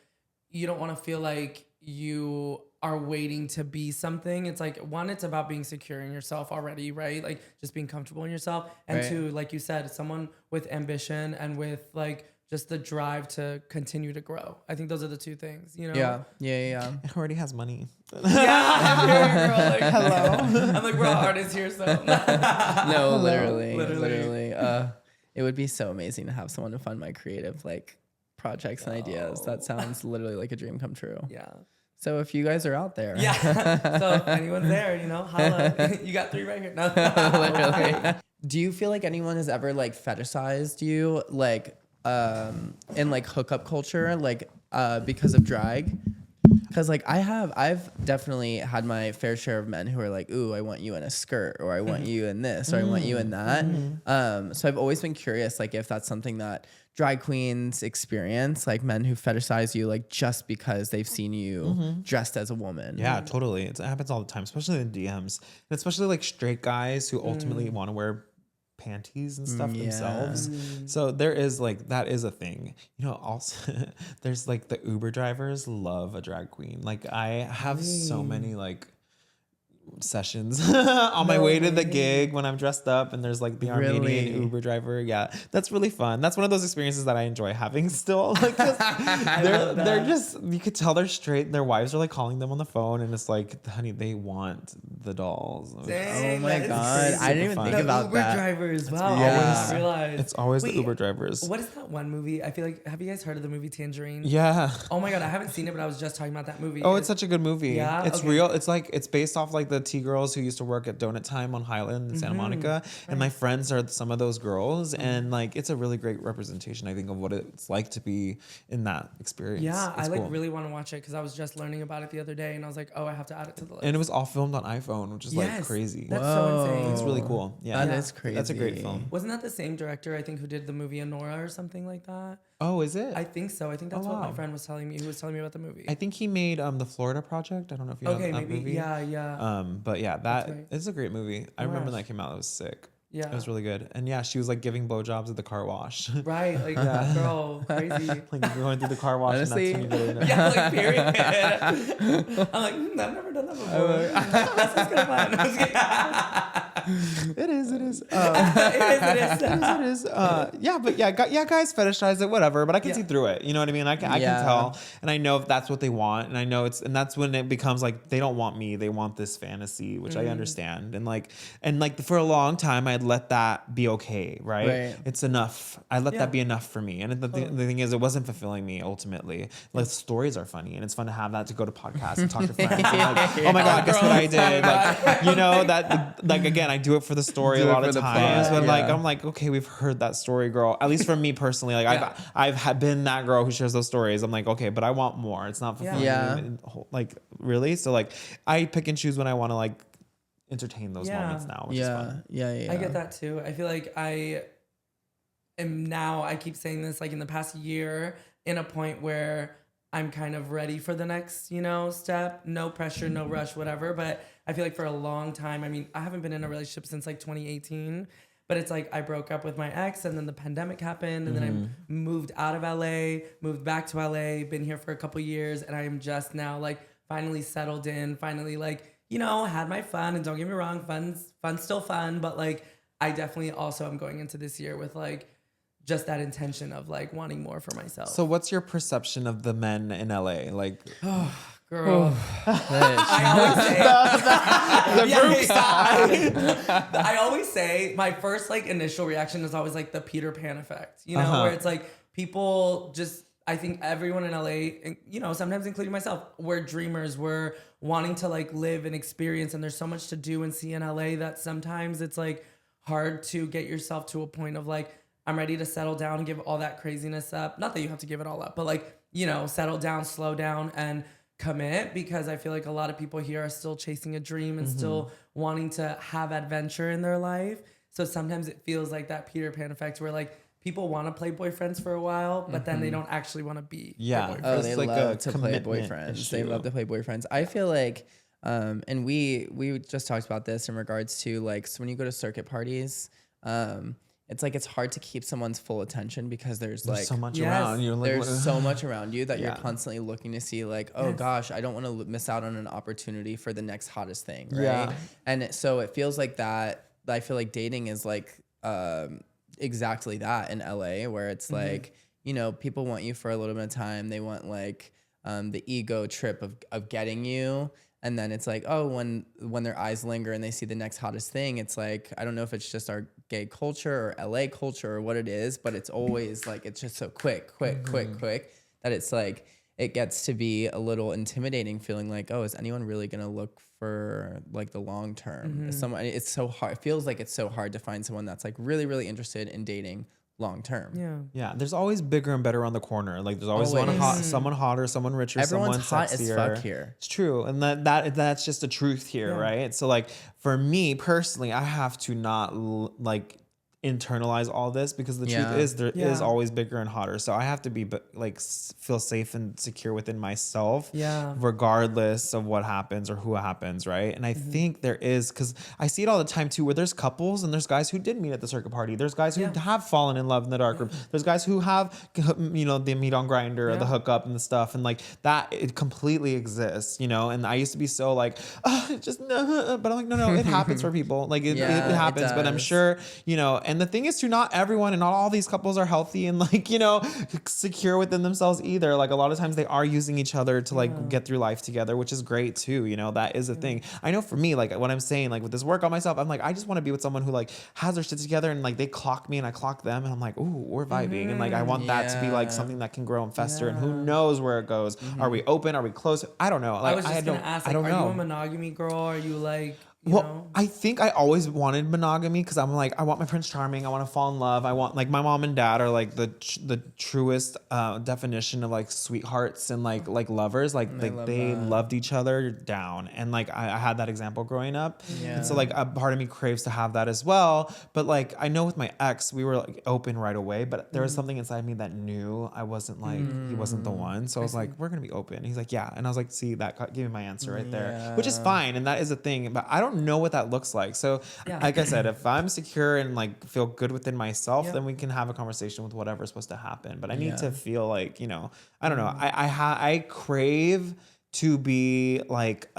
[SPEAKER 1] you don't want to feel like you are waiting to be something. It's like, one, it's about being secure in yourself already, right? Like just being comfortable in yourself. And two, like you said, someone with ambition and with like just the drive to continue to grow. I think those are the two things, you know?
[SPEAKER 2] Yeah.
[SPEAKER 3] It already has money.
[SPEAKER 1] Yeah, I'm here, girl. Like, hello. I'm like, we're all artists here, so.
[SPEAKER 2] No, literally. It would be so amazing to have someone to fund my creative like projects and ideas. That sounds literally like a dream come true.
[SPEAKER 1] Yeah.
[SPEAKER 2] So if you guys are out there.
[SPEAKER 1] Yeah. So if anyone's there, you know, holla. You got 3 right here. No.
[SPEAKER 2] Literally. Do you feel like anyone has ever like fetishized you? Like, in like hookup culture, like because of drag. Because like I've definitely had my fair share of men who are like, ooh, I want you in a skirt, or I want you in this, or I want you in that. So I've always been curious, like if that's something that drag queens experience, like men who fetishize you, like just because they've seen you dressed as a woman.
[SPEAKER 3] Yeah, totally. It happens all the time, especially in DMs, and especially like straight guys who ultimately want to wear panties and stuff themselves. So there is like, that is a thing, you know. Also there's like the Uber drivers love a drag queen. Like I have so many like sessions on my way to the gig when I'm dressed up and there's like the Armenian Uber driver. Yeah, that's really fun. That's one of those experiences that I enjoy having still. Like, they're just, you could tell they're straight. Their wives are like calling them on the phone and it's like, honey, they want the dolls.
[SPEAKER 1] Dang,
[SPEAKER 2] oh my God. I didn't even think about
[SPEAKER 1] Uber
[SPEAKER 2] that.
[SPEAKER 1] drivers. Wow.
[SPEAKER 2] Yeah.
[SPEAKER 1] I did not realize.
[SPEAKER 3] It's always
[SPEAKER 1] Wait,
[SPEAKER 3] the Uber drivers.
[SPEAKER 1] What is that one movie? I feel like, have you guys heard of the movie Tangerine?
[SPEAKER 3] Yeah.
[SPEAKER 1] Oh my God, I haven't seen it, but I was just talking about that movie.
[SPEAKER 3] Oh, it's such a good movie.
[SPEAKER 1] Yeah?
[SPEAKER 3] It's
[SPEAKER 1] Okay.
[SPEAKER 3] real. It's like, it's based off like the T-girls who used to work at Donut Time on Highland in Santa Monica. And my friends are some of those girls. And like, it's a really great representation, I think, of what it's like to be in that experience.
[SPEAKER 1] Yeah,
[SPEAKER 3] It's
[SPEAKER 1] I like
[SPEAKER 3] cool.
[SPEAKER 1] really want to watch it because I was just learning about it the other day and I was like, oh, I have to add it to the list.
[SPEAKER 3] And it was all filmed on iPhone, which is like
[SPEAKER 1] Yes,
[SPEAKER 3] crazy.
[SPEAKER 1] That's so
[SPEAKER 2] Whoa.
[SPEAKER 1] insane.
[SPEAKER 3] It's really cool. Yeah.
[SPEAKER 2] That is crazy.
[SPEAKER 3] That's a great film.
[SPEAKER 1] Wasn't that the same director, I think, who did the movie Anora or something like that?
[SPEAKER 3] Oh, is it?
[SPEAKER 1] I think so. I think that's
[SPEAKER 3] Oh,
[SPEAKER 1] what my
[SPEAKER 3] wow.
[SPEAKER 1] friend was telling me. Who was telling me about the movie.
[SPEAKER 3] I think he made the Florida Project. I don't know if you know
[SPEAKER 1] Okay,
[SPEAKER 3] that
[SPEAKER 1] maybe.
[SPEAKER 3] movie.
[SPEAKER 1] Yeah.
[SPEAKER 3] But yeah, that
[SPEAKER 1] right.
[SPEAKER 3] is a great movie. I remember
[SPEAKER 1] Gosh.
[SPEAKER 3] that came out. It was sick.
[SPEAKER 1] Yeah.
[SPEAKER 3] It was really good. And yeah, she was like giving blowjobs at the car wash.
[SPEAKER 1] Right. Like, girl, crazy.
[SPEAKER 3] Like going through the car wash.
[SPEAKER 2] Honestly,
[SPEAKER 3] and that's when you get in.
[SPEAKER 1] Yeah, like, period. I'm like, I've never done that before. That sounds kind of fun. I'm just kidding.
[SPEAKER 3] It is.
[SPEAKER 1] It is.
[SPEAKER 3] It is. Yeah, but yeah, guys fetishize it, whatever. But I can
[SPEAKER 1] Yeah.
[SPEAKER 3] see through it. You know what I mean? I can tell, and I know if that's what they want, and I know and that's when it becomes like they don't want me, they want this fantasy, which I understand. And like for a long time, I'd let that be okay, right? It's enough. I let that be enough for me. And the thing is, it wasn't fulfilling me ultimately. Like stories are funny, and it's fun to have that to go to podcasts and talk to friends. And like, oh my God, guess what I did? Like, you know that. Like again, I do it for the story a lot of times, but like I'm like, okay, we've heard that story, girl. At least for me personally, like I've been that girl who shares those stories. I'm like, okay, but I want more. It's not fulfilling. Me. Like really, so like I pick and choose when I want to like entertain those moments now, which is fun.
[SPEAKER 2] Yeah.
[SPEAKER 1] I get that too. I feel like I keep saying this, like in the past year, in a point where I'm kind of ready for the next, step. No pressure, no rush, whatever. But I feel like for a long time, I mean, I haven't been in a relationship since like 2018. But it's like I broke up with my ex and then the pandemic happened and then I moved out of LA, moved back to LA, been here for a couple years, and I am just now like finally settled in, finally like, had my fun. And don't get me wrong, fun's still fun, but like I definitely also am going into this year with like just that intention of like wanting more for myself.
[SPEAKER 3] So what's your perception of the men in LA? Like
[SPEAKER 1] girl, I always say my first like initial reaction is always like the Peter Pan effect, where it's like people just, I think everyone in LA, sometimes including myself, we're dreamers, we're wanting to like live and experience, and there's so much to do and see in LA that sometimes it's like hard to get yourself to a point of like, I'm ready to settle down and give all that craziness up. Not that you have to give it all up, but like, settle down, slow down, and commit, because I feel like a lot of people here are still chasing a dream and still wanting to have adventure in their life. So sometimes it feels like that Peter Pan effect where like people want to play boyfriends for a while, but then they don't actually want to be.
[SPEAKER 3] Yeah.
[SPEAKER 2] Oh, they
[SPEAKER 3] like
[SPEAKER 2] love to play
[SPEAKER 3] commitment
[SPEAKER 2] boyfriends.
[SPEAKER 3] issue.
[SPEAKER 2] They love to play boyfriends. I feel like, and we just talked about this in regards to like, so when you go to circuit parties, it's like it's hard to keep someone's full attention because there's like
[SPEAKER 3] so much around you. Like,
[SPEAKER 2] there's so much around you that you're constantly looking to see like, oh gosh, I don't want to miss out on an opportunity for the next hottest thing, right?
[SPEAKER 3] Yeah.
[SPEAKER 2] And so it feels like that. I feel like dating is like exactly that in LA, where it's like, people want you for a little bit of time. They want like the ego trip of getting you. And then it's like, oh, when their eyes linger and they see the next hottest thing, it's like, I don't know if it's just our gay culture or LA culture or what it is, but it's always like, it's just so quick that it's like, it gets to be a little intimidating, feeling like, oh, is anyone really going to look for like the long term? It's so hard. It feels like it's so hard to find someone that's like really, really interested in dating long term.
[SPEAKER 1] Yeah.
[SPEAKER 3] Yeah, there's always bigger and better on the corner. Like there's always
[SPEAKER 2] Always.
[SPEAKER 3] someone hotter, someone richer,
[SPEAKER 2] Everyone's
[SPEAKER 3] someone
[SPEAKER 2] hot as
[SPEAKER 3] sexier.
[SPEAKER 2] fuck here.
[SPEAKER 3] It's true, and that's just the truth here, right? So like for me personally, I have to not like internalize all this because the truth is there is always bigger and hotter. So I have to be like feel safe and secure within myself, regardless of what happens or who happens, right? And I think there is, because I see it all the time too, where there's couples and there's guys who did meet at the circuit party. There's guys who have fallen in love in the dark room. There's guys who have, you know, they meet on Grindr or the hookup and the stuff, and like that, it completely exists, you know. And I used to be so like, just no, but I'm like, no, it happens for people. Like it happens, but I'm sure, you know. And the thing is too, not everyone and not all these couples are healthy and like, you know, secure within themselves either. Like a lot of times they are using each other to like get through life together, which is great too. You know, that is a thing. I know for me, like what I'm saying, like with this work on myself, I'm like, I just want to be with someone who like has their shit together and like they clock me and I clock them and I'm like, ooh, we're vibing. And like, I want that to be like something that can grow and fester and who knows where it goes. Are we open? Are we close? I don't know. Like,
[SPEAKER 1] I was just going to ask, like, are you a monogamy girl? Are you like, you know?
[SPEAKER 3] I think I always wanted monogamy because I'm like, I want my Prince Charming. I want to fall in love. I want, like, my mom and dad are like the truest definition of like sweethearts and like lovers. Like they loved each other down. And like I had that example growing up. And so like a part of me craves to have that as well. But like I know with my ex, we were like open right away. But there was something inside me that knew I wasn't like, he wasn't the one. So I was like, we're going to be open. And he's like, yeah. And I was like, see, that gave me my answer right there, which is fine. And that is a thing. But I don't know what that looks like. So like I said, if I'm secure and like feel good within myself, then we can have a conversation with whatever's supposed to happen. But I need to feel like, you know, I don't know. I crave to be like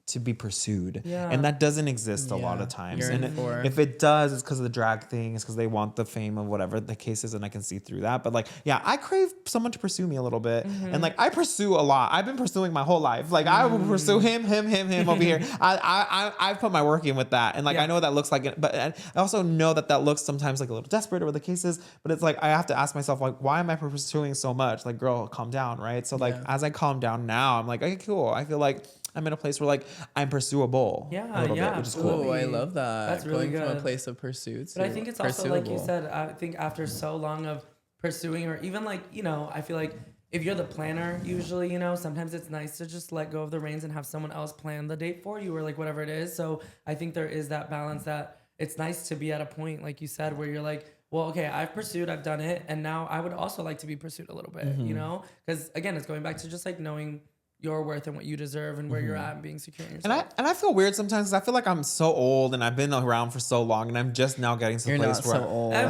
[SPEAKER 3] to be pursued. And that doesn't exist a lot of times. And if it does, it's because of the drag thing. It's because they want the fame of whatever the case is, and I can see through that. But like, I crave someone to pursue me a little bit. And like, I pursue a lot. I've been pursuing my whole life. Like I will pursue him over here. I put my work in with that. And like, I know what that looks like, but I also know that looks sometimes like a little desperate or the case is, but it's like, I have to ask myself, like, why am I pursuing so much? Like, girl, calm down. Right. So like, as I calm down now, I'm like, okay, cool. I feel like I'm in a place where like I'm pursuable a little bit, which is cool.
[SPEAKER 2] Oh, I love that.
[SPEAKER 1] That's really
[SPEAKER 2] Going
[SPEAKER 1] good.
[SPEAKER 2] from a place of pursuit.
[SPEAKER 1] But I think it's also like you said, I think after so long of pursuing, or even like, you know, I feel like if you're the planner, usually, you know, sometimes it's nice to just let go of the reins and have someone else plan the date for you or like whatever it is. So I think there is that balance that it's nice to be at a point, like you said, where you're like, well, okay, I've pursued, I've done it. And now I would also like to be pursued a little bit, you know, because again, it's going back to just like knowing your worth and what you deserve and where you're at and being secure in yourself.
[SPEAKER 3] And I feel weird sometimes because I feel like I'm so old and I've been around for so long and I'm just now getting to the place where
[SPEAKER 2] so old.
[SPEAKER 3] Girl, you're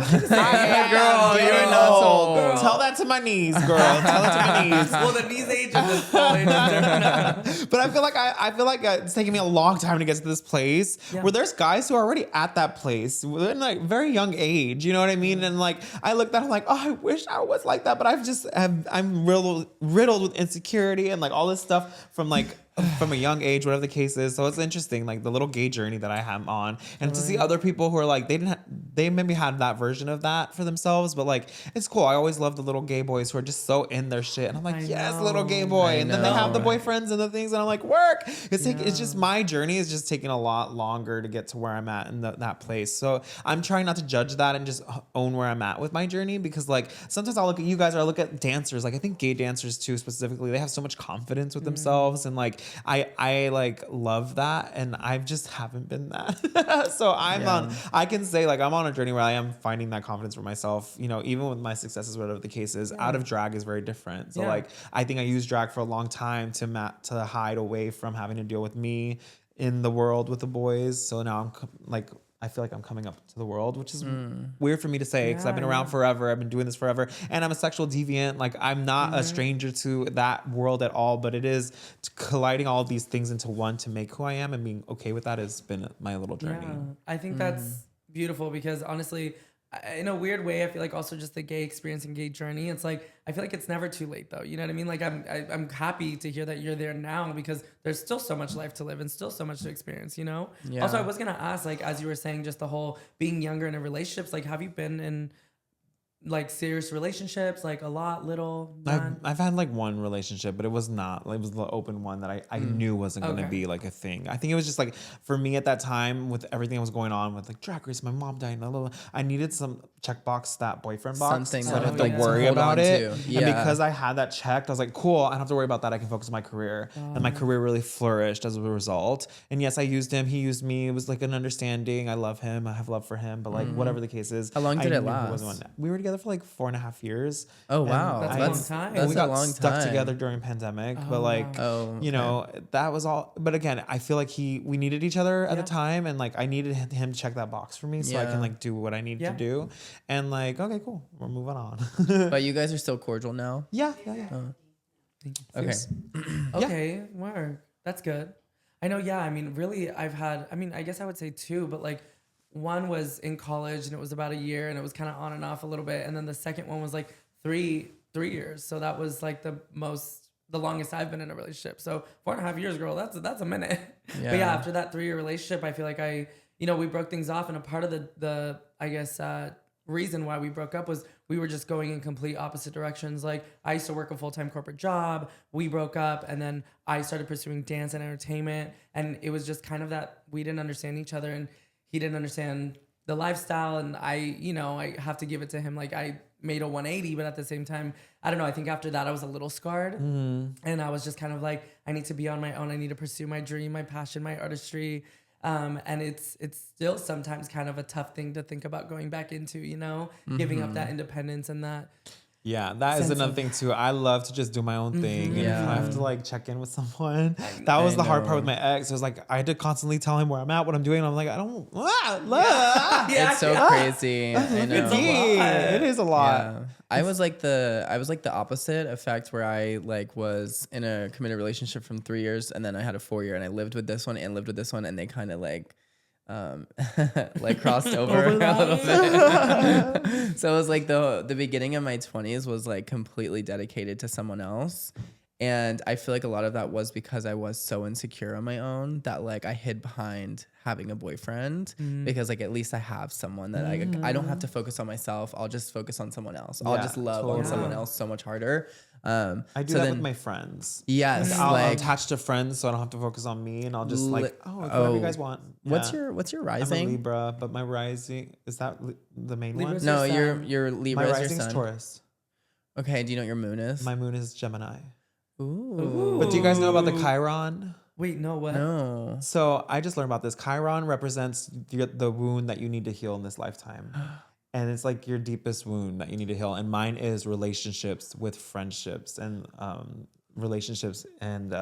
[SPEAKER 3] not so old. Girl. Tell that to my knees, girl. Tell it to my knees.
[SPEAKER 1] Well, the knees age and the fall age is different.
[SPEAKER 3] But I feel like it's taking me a long time to get to this place where there's guys who are already at that place in like very young age. You know what I mean? And like I look at, I'm like, oh, I wish I was like that, but I'm riddled with insecurity and like all this stuff from a young age, whatever the case is. So it's interesting, like the little gay journey that I am on, and to see other people who are like they maybe had that version of that for themselves, but like it's cool. I always love the little gay boys who are just so in their shit, and I'm like, yes, little gay boy. And then they have the boyfriends and the things, and I'm like, work. It's just my journey is just taking a lot longer to get to where I'm at in that place. So I'm trying not to judge that and just own where I'm at with my journey, because like sometimes I'll look at you guys or I look at dancers, like I think gay dancers too specifically, they have so much confidence with themselves, and like I like love that, and I just haven't been that. So I can say like I'm on a journey where I am finding that confidence for myself, you know, even with my successes, whatever the case is. Out of drag is very different. So like I think I used drag for a long time to hide away from having to deal with me in the world with the boys. So now I feel like I'm coming up to the world, which is weird for me to say because I've been around forever. I've been doing this forever, and I'm a sexual deviant. Like I'm not a stranger to that world at all, but it is colliding all of these things into one to make who I am, and being okay with that has been my little journey.
[SPEAKER 1] Yeah, I think that's beautiful, because honestly, in a weird way, I feel like also just the gay experience and gay journey, it's like I feel like it's never too late though. You know what I mean? Like I'm happy to hear that you're there now, because there's still so much life to live and still so much to experience, you know? Yeah. Also, I was gonna ask, like, as you were saying, just the whole being younger in relationships, like have you been in like serious relationships, like a lot, little, none?
[SPEAKER 3] I've had like one relationship, but it was not. It was the open one that I knew wasn't going to be like a thing. I think it was just like for me at that time with everything that was going on with like Drag Race, my mom died, blah, blah, blah, I needed some checkbox, that boyfriend box,
[SPEAKER 2] Something
[SPEAKER 3] so I didn't
[SPEAKER 1] that
[SPEAKER 3] have to worry
[SPEAKER 2] hold
[SPEAKER 3] about
[SPEAKER 2] on
[SPEAKER 3] it.
[SPEAKER 2] to.
[SPEAKER 3] And
[SPEAKER 2] Yeah.
[SPEAKER 3] because I had that checked, I was like, cool, I don't have to worry about that. I can focus on my career, and my career really flourished as a result. And yes, I used him, he used me. It was like an understanding. I love him, I have love for him, but like whatever the case is,
[SPEAKER 2] How long did
[SPEAKER 3] I
[SPEAKER 2] it
[SPEAKER 3] knew he
[SPEAKER 2] last?
[SPEAKER 3] wasn't one. We were together for like 4.5 years.
[SPEAKER 2] Oh
[SPEAKER 3] And
[SPEAKER 2] wow,
[SPEAKER 1] That's a long time.
[SPEAKER 2] That's
[SPEAKER 3] we
[SPEAKER 2] a
[SPEAKER 3] got
[SPEAKER 2] long
[SPEAKER 3] stuck
[SPEAKER 2] time.
[SPEAKER 3] together during pandemic, but like
[SPEAKER 2] Oh,
[SPEAKER 3] you know, that was all. But again, I feel like we needed each other at the time, and like I needed him to check that box for me so I
[SPEAKER 2] Yeah.
[SPEAKER 3] can like do what I need to do. And like, okay, cool, we're moving on.
[SPEAKER 2] But you guys are still cordial now.
[SPEAKER 3] yeah.
[SPEAKER 2] Okay.
[SPEAKER 1] Okay, word. That's good. I know, yeah, I mean, really, I've had, I mean, I guess I would say two, but like one was in college and it was about a year and it was kind of on and off a little bit. And then the second one was like three years. So that was like the longest I've been in a relationship. So 4.5 years, girl, that's a minute.
[SPEAKER 2] Yeah.
[SPEAKER 1] But yeah, after that 3-year relationship, I feel like we broke things off. And a part of the I guess, reason why we broke up was we were just going in complete opposite directions. Like I used to work a full-time corporate job. We broke up and then I started pursuing dance and entertainment. And it was just kind of that we didn't understand each other and he didn't understand the lifestyle. And I have to give it to him. Like I made a 180, but at the same time, I don't know. I think after that I was a little scarred and I was just kind of like, I need to be on my own. I need to pursue my dream, my passion, my artistry. And it's still sometimes kind of a tough thing to think about going back into, giving up that independence and that.
[SPEAKER 3] Yeah, that is another thing too. I love to just do my own thing. And if I have to like check in with someone, that was the hard part with my ex. It was like I had to constantly tell him where I'm at, what I'm doing. And I'm like, I don't.
[SPEAKER 2] It's so crazy. I know.
[SPEAKER 3] It is a lot.
[SPEAKER 2] Yeah. I was like the opposite effect where I like was in a committed relationship from 3 years and then I had a 4-year and I lived with this one and they kind of like like crossed over a little bit. So it was like the beginning of my 20s was like completely dedicated to someone else. And I feel like a lot of that was because I was so insecure on my own that like I hid behind having a boyfriend because like at least I have someone that I don't have to focus on myself. I'll just focus on someone else. I'll just love on someone else so much harder.
[SPEAKER 3] I do that with my friends.
[SPEAKER 2] Yes,
[SPEAKER 3] I'll
[SPEAKER 2] like
[SPEAKER 3] attach to friends so I don't have to focus on me, and I'll just like, whatever you guys want.
[SPEAKER 2] What's
[SPEAKER 3] Yeah.
[SPEAKER 2] your
[SPEAKER 3] I'm a
[SPEAKER 2] rising?
[SPEAKER 3] Libra, but my rising is that the main
[SPEAKER 1] Libra's
[SPEAKER 3] one?
[SPEAKER 2] No,
[SPEAKER 1] your
[SPEAKER 2] your
[SPEAKER 1] sun.
[SPEAKER 2] Libra
[SPEAKER 3] My
[SPEAKER 2] is your
[SPEAKER 3] rising is
[SPEAKER 2] sun.
[SPEAKER 3] Taurus.
[SPEAKER 2] Okay, do you know what your moon is?
[SPEAKER 3] My moon is Gemini.
[SPEAKER 2] Ooh.
[SPEAKER 3] But do you guys know about the Chiron?
[SPEAKER 1] Wait, no, what?
[SPEAKER 2] No.
[SPEAKER 3] So I just learned about this. Chiron represents the wound that you need to heal in this lifetime. And it's like your deepest wound that you need to heal. And mine is relationships with friendships and relationships. And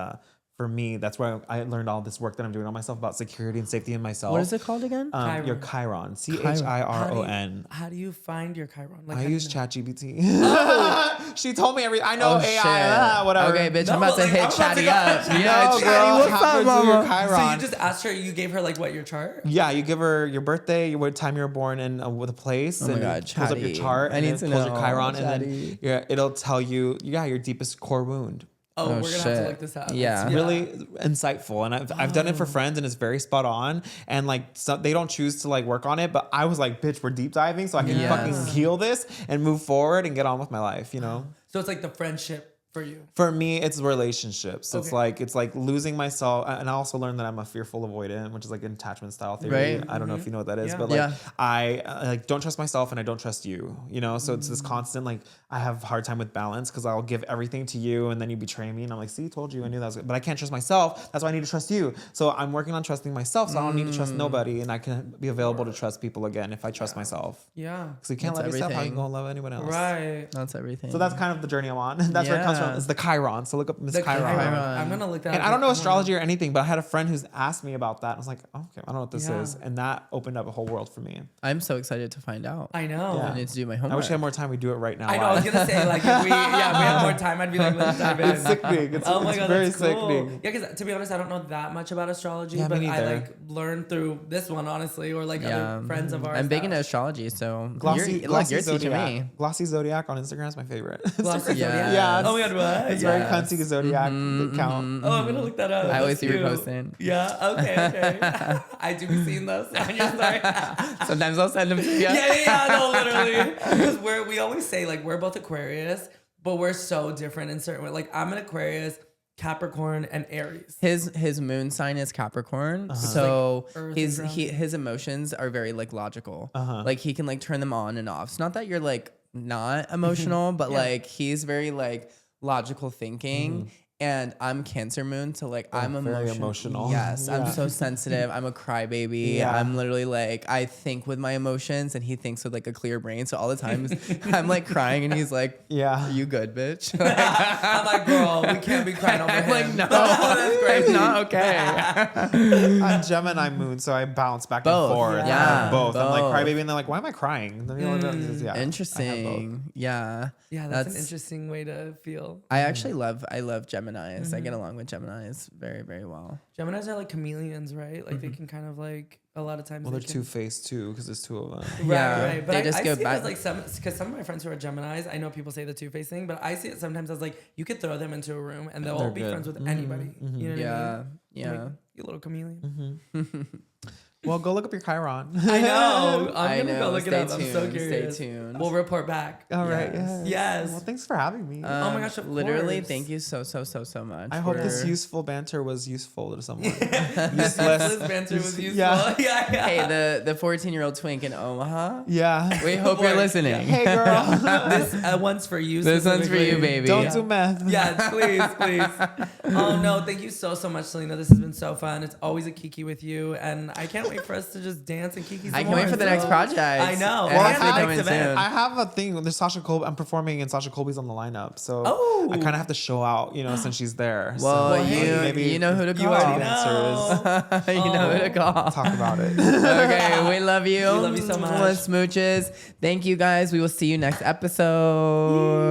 [SPEAKER 3] for me, that's where I learned all this work that I'm doing on myself about security and safety in myself.
[SPEAKER 2] What is it called again?
[SPEAKER 3] Your Chiron. Chiron.
[SPEAKER 1] How do you find your Chiron? Like,
[SPEAKER 3] I
[SPEAKER 1] how do
[SPEAKER 3] use
[SPEAKER 1] you know?
[SPEAKER 3] ChatGPT. She told me everything. I know AI, whatever.
[SPEAKER 2] Okay, bitch, I'm
[SPEAKER 1] No,
[SPEAKER 2] about to
[SPEAKER 1] like,
[SPEAKER 2] hit
[SPEAKER 1] I'm about to
[SPEAKER 2] Chatty
[SPEAKER 1] go-
[SPEAKER 2] up.
[SPEAKER 3] No,
[SPEAKER 2] Yeah,
[SPEAKER 3] girl,
[SPEAKER 2] Chatty, what's
[SPEAKER 3] how
[SPEAKER 2] up,
[SPEAKER 3] to do your
[SPEAKER 2] mama?
[SPEAKER 3] Chiron.
[SPEAKER 1] So you just asked her, you gave her like what, your chart?
[SPEAKER 3] Yeah, you give her your birthday, what time you were born, and with a place.
[SPEAKER 2] Oh my
[SPEAKER 3] and
[SPEAKER 2] God,
[SPEAKER 3] it pulls up your
[SPEAKER 2] Chatty.
[SPEAKER 3] chart.
[SPEAKER 2] I
[SPEAKER 3] and
[SPEAKER 2] need
[SPEAKER 3] it
[SPEAKER 2] to
[SPEAKER 3] pulls your
[SPEAKER 2] know,
[SPEAKER 3] Chiron,
[SPEAKER 2] Chatty.
[SPEAKER 3] and then it'll tell you, your deepest core wound.
[SPEAKER 1] Oh, we're gonna have
[SPEAKER 2] shit.
[SPEAKER 1] to look this up.
[SPEAKER 2] Yeah.
[SPEAKER 1] It's-
[SPEAKER 3] Really insightful, and I've done it for friends, and it's very spot on. And like, so they don't choose to like work on it, but I was like, bitch, we're deep diving, so I can fucking heal this and move forward and get on with my life.
[SPEAKER 1] So it's like the friendship for you.
[SPEAKER 3] For me, it's relationships.
[SPEAKER 1] Okay.
[SPEAKER 3] It's like losing myself. And I also learned that I'm a fearful avoidant, which is like an attachment style theory.
[SPEAKER 2] Right.
[SPEAKER 3] I don't know if you know what that is,
[SPEAKER 1] Yeah.
[SPEAKER 3] but like I like don't trust myself and I don't trust you. So it's this constant like I have a hard time with balance because I'll give everything to you and then you betray me and I'm like, see, told you, I knew that was good. But I can't trust myself. That's why I need to trust you. So I'm working on trusting myself. So I don't need to trust nobody, and I can be available to trust people again if I trust myself.
[SPEAKER 1] Yeah.
[SPEAKER 3] Because you can't
[SPEAKER 2] That's
[SPEAKER 3] love yourself. How you
[SPEAKER 2] everything.
[SPEAKER 3] gonna love anyone else?
[SPEAKER 1] Right.
[SPEAKER 2] That's everything.
[SPEAKER 3] So that's kind of the journey I'm on. That's where it comes from. It's the Chiron. So look up Miss
[SPEAKER 1] The
[SPEAKER 3] Chiron.
[SPEAKER 1] Chiron. I'm gonna look that
[SPEAKER 3] And
[SPEAKER 1] up.
[SPEAKER 3] I don't know astrology or anything, but I had a friend who's asked me about that. I was like, oh, okay, I don't know what this
[SPEAKER 1] Yeah.
[SPEAKER 3] is. And that opened up a whole world for me.
[SPEAKER 2] I'm so excited to find out.
[SPEAKER 1] I know.
[SPEAKER 3] Yeah.
[SPEAKER 2] I need to do my homework.
[SPEAKER 3] I wish we had more time. We do it right now.
[SPEAKER 1] I know. I was gonna say like if we had more time, I'd be like, let's dive in.
[SPEAKER 3] It's sickening. It's,
[SPEAKER 1] Oh my
[SPEAKER 3] it's
[SPEAKER 1] God,
[SPEAKER 3] very
[SPEAKER 1] that's cool.
[SPEAKER 3] sickening.
[SPEAKER 1] Yeah, because to be honest, I don't know that much about astrology,
[SPEAKER 3] Yeah, me
[SPEAKER 1] but I
[SPEAKER 3] neither.
[SPEAKER 1] like learned through this one, honestly, or like other friends of ours.
[SPEAKER 2] I'm big
[SPEAKER 1] that-
[SPEAKER 2] into astrology, so
[SPEAKER 3] Glossy
[SPEAKER 2] you're teaching
[SPEAKER 3] Zodiac.
[SPEAKER 2] me.
[SPEAKER 3] Glossy Zodiac on Instagram is my favorite.
[SPEAKER 1] Glossy
[SPEAKER 2] Yeah.
[SPEAKER 1] Zodiac.
[SPEAKER 3] Yeah,
[SPEAKER 1] Oh my God, What?
[SPEAKER 3] It's very
[SPEAKER 1] Yes.
[SPEAKER 3] cunty zodiac account.
[SPEAKER 1] Oh, I'm gonna look that up.
[SPEAKER 2] I always
[SPEAKER 1] That's
[SPEAKER 2] see you
[SPEAKER 1] cute.
[SPEAKER 2] posting.
[SPEAKER 1] Yeah. Okay. I do be seeing those on your story.
[SPEAKER 2] Sometimes I'll send them to you.
[SPEAKER 1] Yeah. No, literally. Because we always say like we're both Aquarius, but we're so different in certain ways. Like I'm an Aquarius, Capricorn, and Aries.
[SPEAKER 2] His moon sign is Capricorn, so
[SPEAKER 1] Like earth
[SPEAKER 2] his
[SPEAKER 1] and ground.
[SPEAKER 2] his emotions are very like logical. Like he can like turn them on and off. It's not that you're like not emotional, but like he's very like logical thinking. And I'm Cancer moon, so like I'm
[SPEAKER 3] very emotional.
[SPEAKER 2] Yes, I'm
[SPEAKER 3] Yeah.
[SPEAKER 2] so sensitive. I'm a crybaby.
[SPEAKER 3] Yeah.
[SPEAKER 2] I'm literally like I think with my emotions, and he thinks with like a clear brain. So all the time I'm like crying, and he's like,
[SPEAKER 3] Yeah.
[SPEAKER 2] "Are you good, bitch?"
[SPEAKER 1] I'm like, girl, we can't be crying over
[SPEAKER 2] I'm
[SPEAKER 1] him.
[SPEAKER 2] like, no,
[SPEAKER 1] That's crazy.
[SPEAKER 2] it's not okay.
[SPEAKER 3] I'm Gemini moon, so I bounce back
[SPEAKER 2] Both.
[SPEAKER 3] and forth.
[SPEAKER 2] Yeah.
[SPEAKER 3] I'm both. I'm like
[SPEAKER 2] Both.
[SPEAKER 3] crybaby, and they're like, why am I crying? And then, yeah, I have both.
[SPEAKER 2] Interesting. Yeah.
[SPEAKER 1] Yeah, that's an interesting way to feel.
[SPEAKER 2] I actually love Geminis. I get along with Geminis very, very well.
[SPEAKER 1] Geminis are like chameleons, right? Like they can kind of like a lot of times.
[SPEAKER 3] Well,
[SPEAKER 1] they
[SPEAKER 3] they're
[SPEAKER 1] can,
[SPEAKER 3] two-faced too, because there's two of them.
[SPEAKER 1] Right,
[SPEAKER 2] Yeah,
[SPEAKER 1] right. But
[SPEAKER 2] they
[SPEAKER 1] I
[SPEAKER 2] just
[SPEAKER 1] see
[SPEAKER 2] go
[SPEAKER 1] it
[SPEAKER 2] back-
[SPEAKER 1] as like because some of my friends who are Geminis, I know people say the two-faced thing, but I see it sometimes as like you could throw them into a room and they'll all
[SPEAKER 3] They're
[SPEAKER 1] be
[SPEAKER 3] good.
[SPEAKER 1] friends with anybody. You know what I mean?
[SPEAKER 2] Yeah. Yeah.
[SPEAKER 1] Like, you little chameleon.
[SPEAKER 3] Well, go look up your Chiron.
[SPEAKER 1] I know.
[SPEAKER 2] I
[SPEAKER 1] I'm gonna go
[SPEAKER 2] know.
[SPEAKER 1] look it
[SPEAKER 2] Stay
[SPEAKER 1] up. I'm so
[SPEAKER 2] tuned.
[SPEAKER 1] curious.
[SPEAKER 2] Stay tuned.
[SPEAKER 1] We'll report back.
[SPEAKER 3] All right.
[SPEAKER 2] Yes.
[SPEAKER 1] Yes.
[SPEAKER 3] Well, thanks for having me.
[SPEAKER 1] Oh my gosh, of
[SPEAKER 2] literally,
[SPEAKER 1] course.
[SPEAKER 2] thank you so much.
[SPEAKER 3] I hope this
[SPEAKER 2] for-
[SPEAKER 3] useful banter was useful to someone.
[SPEAKER 1] Useless banter was useful.
[SPEAKER 3] Yeah.
[SPEAKER 1] yeah.
[SPEAKER 2] Hey, the 14-year-old twink in Omaha.
[SPEAKER 3] Yeah.
[SPEAKER 2] We hope you're
[SPEAKER 1] Word.
[SPEAKER 2] listening.
[SPEAKER 3] Hey, girl.
[SPEAKER 1] This one's for you.
[SPEAKER 2] This one's for you,
[SPEAKER 1] specifically.
[SPEAKER 2] baby.
[SPEAKER 3] Don't do meth.
[SPEAKER 1] Yeah, please. Oh no, thank you so much, Salina. This has been so fun. It's always a Kiki with you, and I can't wait for us to just dance and Kiki.
[SPEAKER 2] I can't wait for the next project.
[SPEAKER 1] I know.
[SPEAKER 2] It
[SPEAKER 1] Well,
[SPEAKER 2] has to be
[SPEAKER 1] I
[SPEAKER 2] coming
[SPEAKER 1] have to
[SPEAKER 2] soon.
[SPEAKER 3] I have a thing. There's Sasha Colby. I'm performing, and Sasha Colby's on the lineup, so
[SPEAKER 1] Oh.
[SPEAKER 3] I kind of have to show out, since she's there.
[SPEAKER 2] Well,
[SPEAKER 3] so
[SPEAKER 2] you know who to call.
[SPEAKER 1] You already
[SPEAKER 3] Dancers.
[SPEAKER 1] know.
[SPEAKER 2] You know who to call.
[SPEAKER 3] Talk about it.
[SPEAKER 2] Okay, we love you.
[SPEAKER 1] We love you so much.
[SPEAKER 2] Smooches. Thank you guys. We will see you next episode.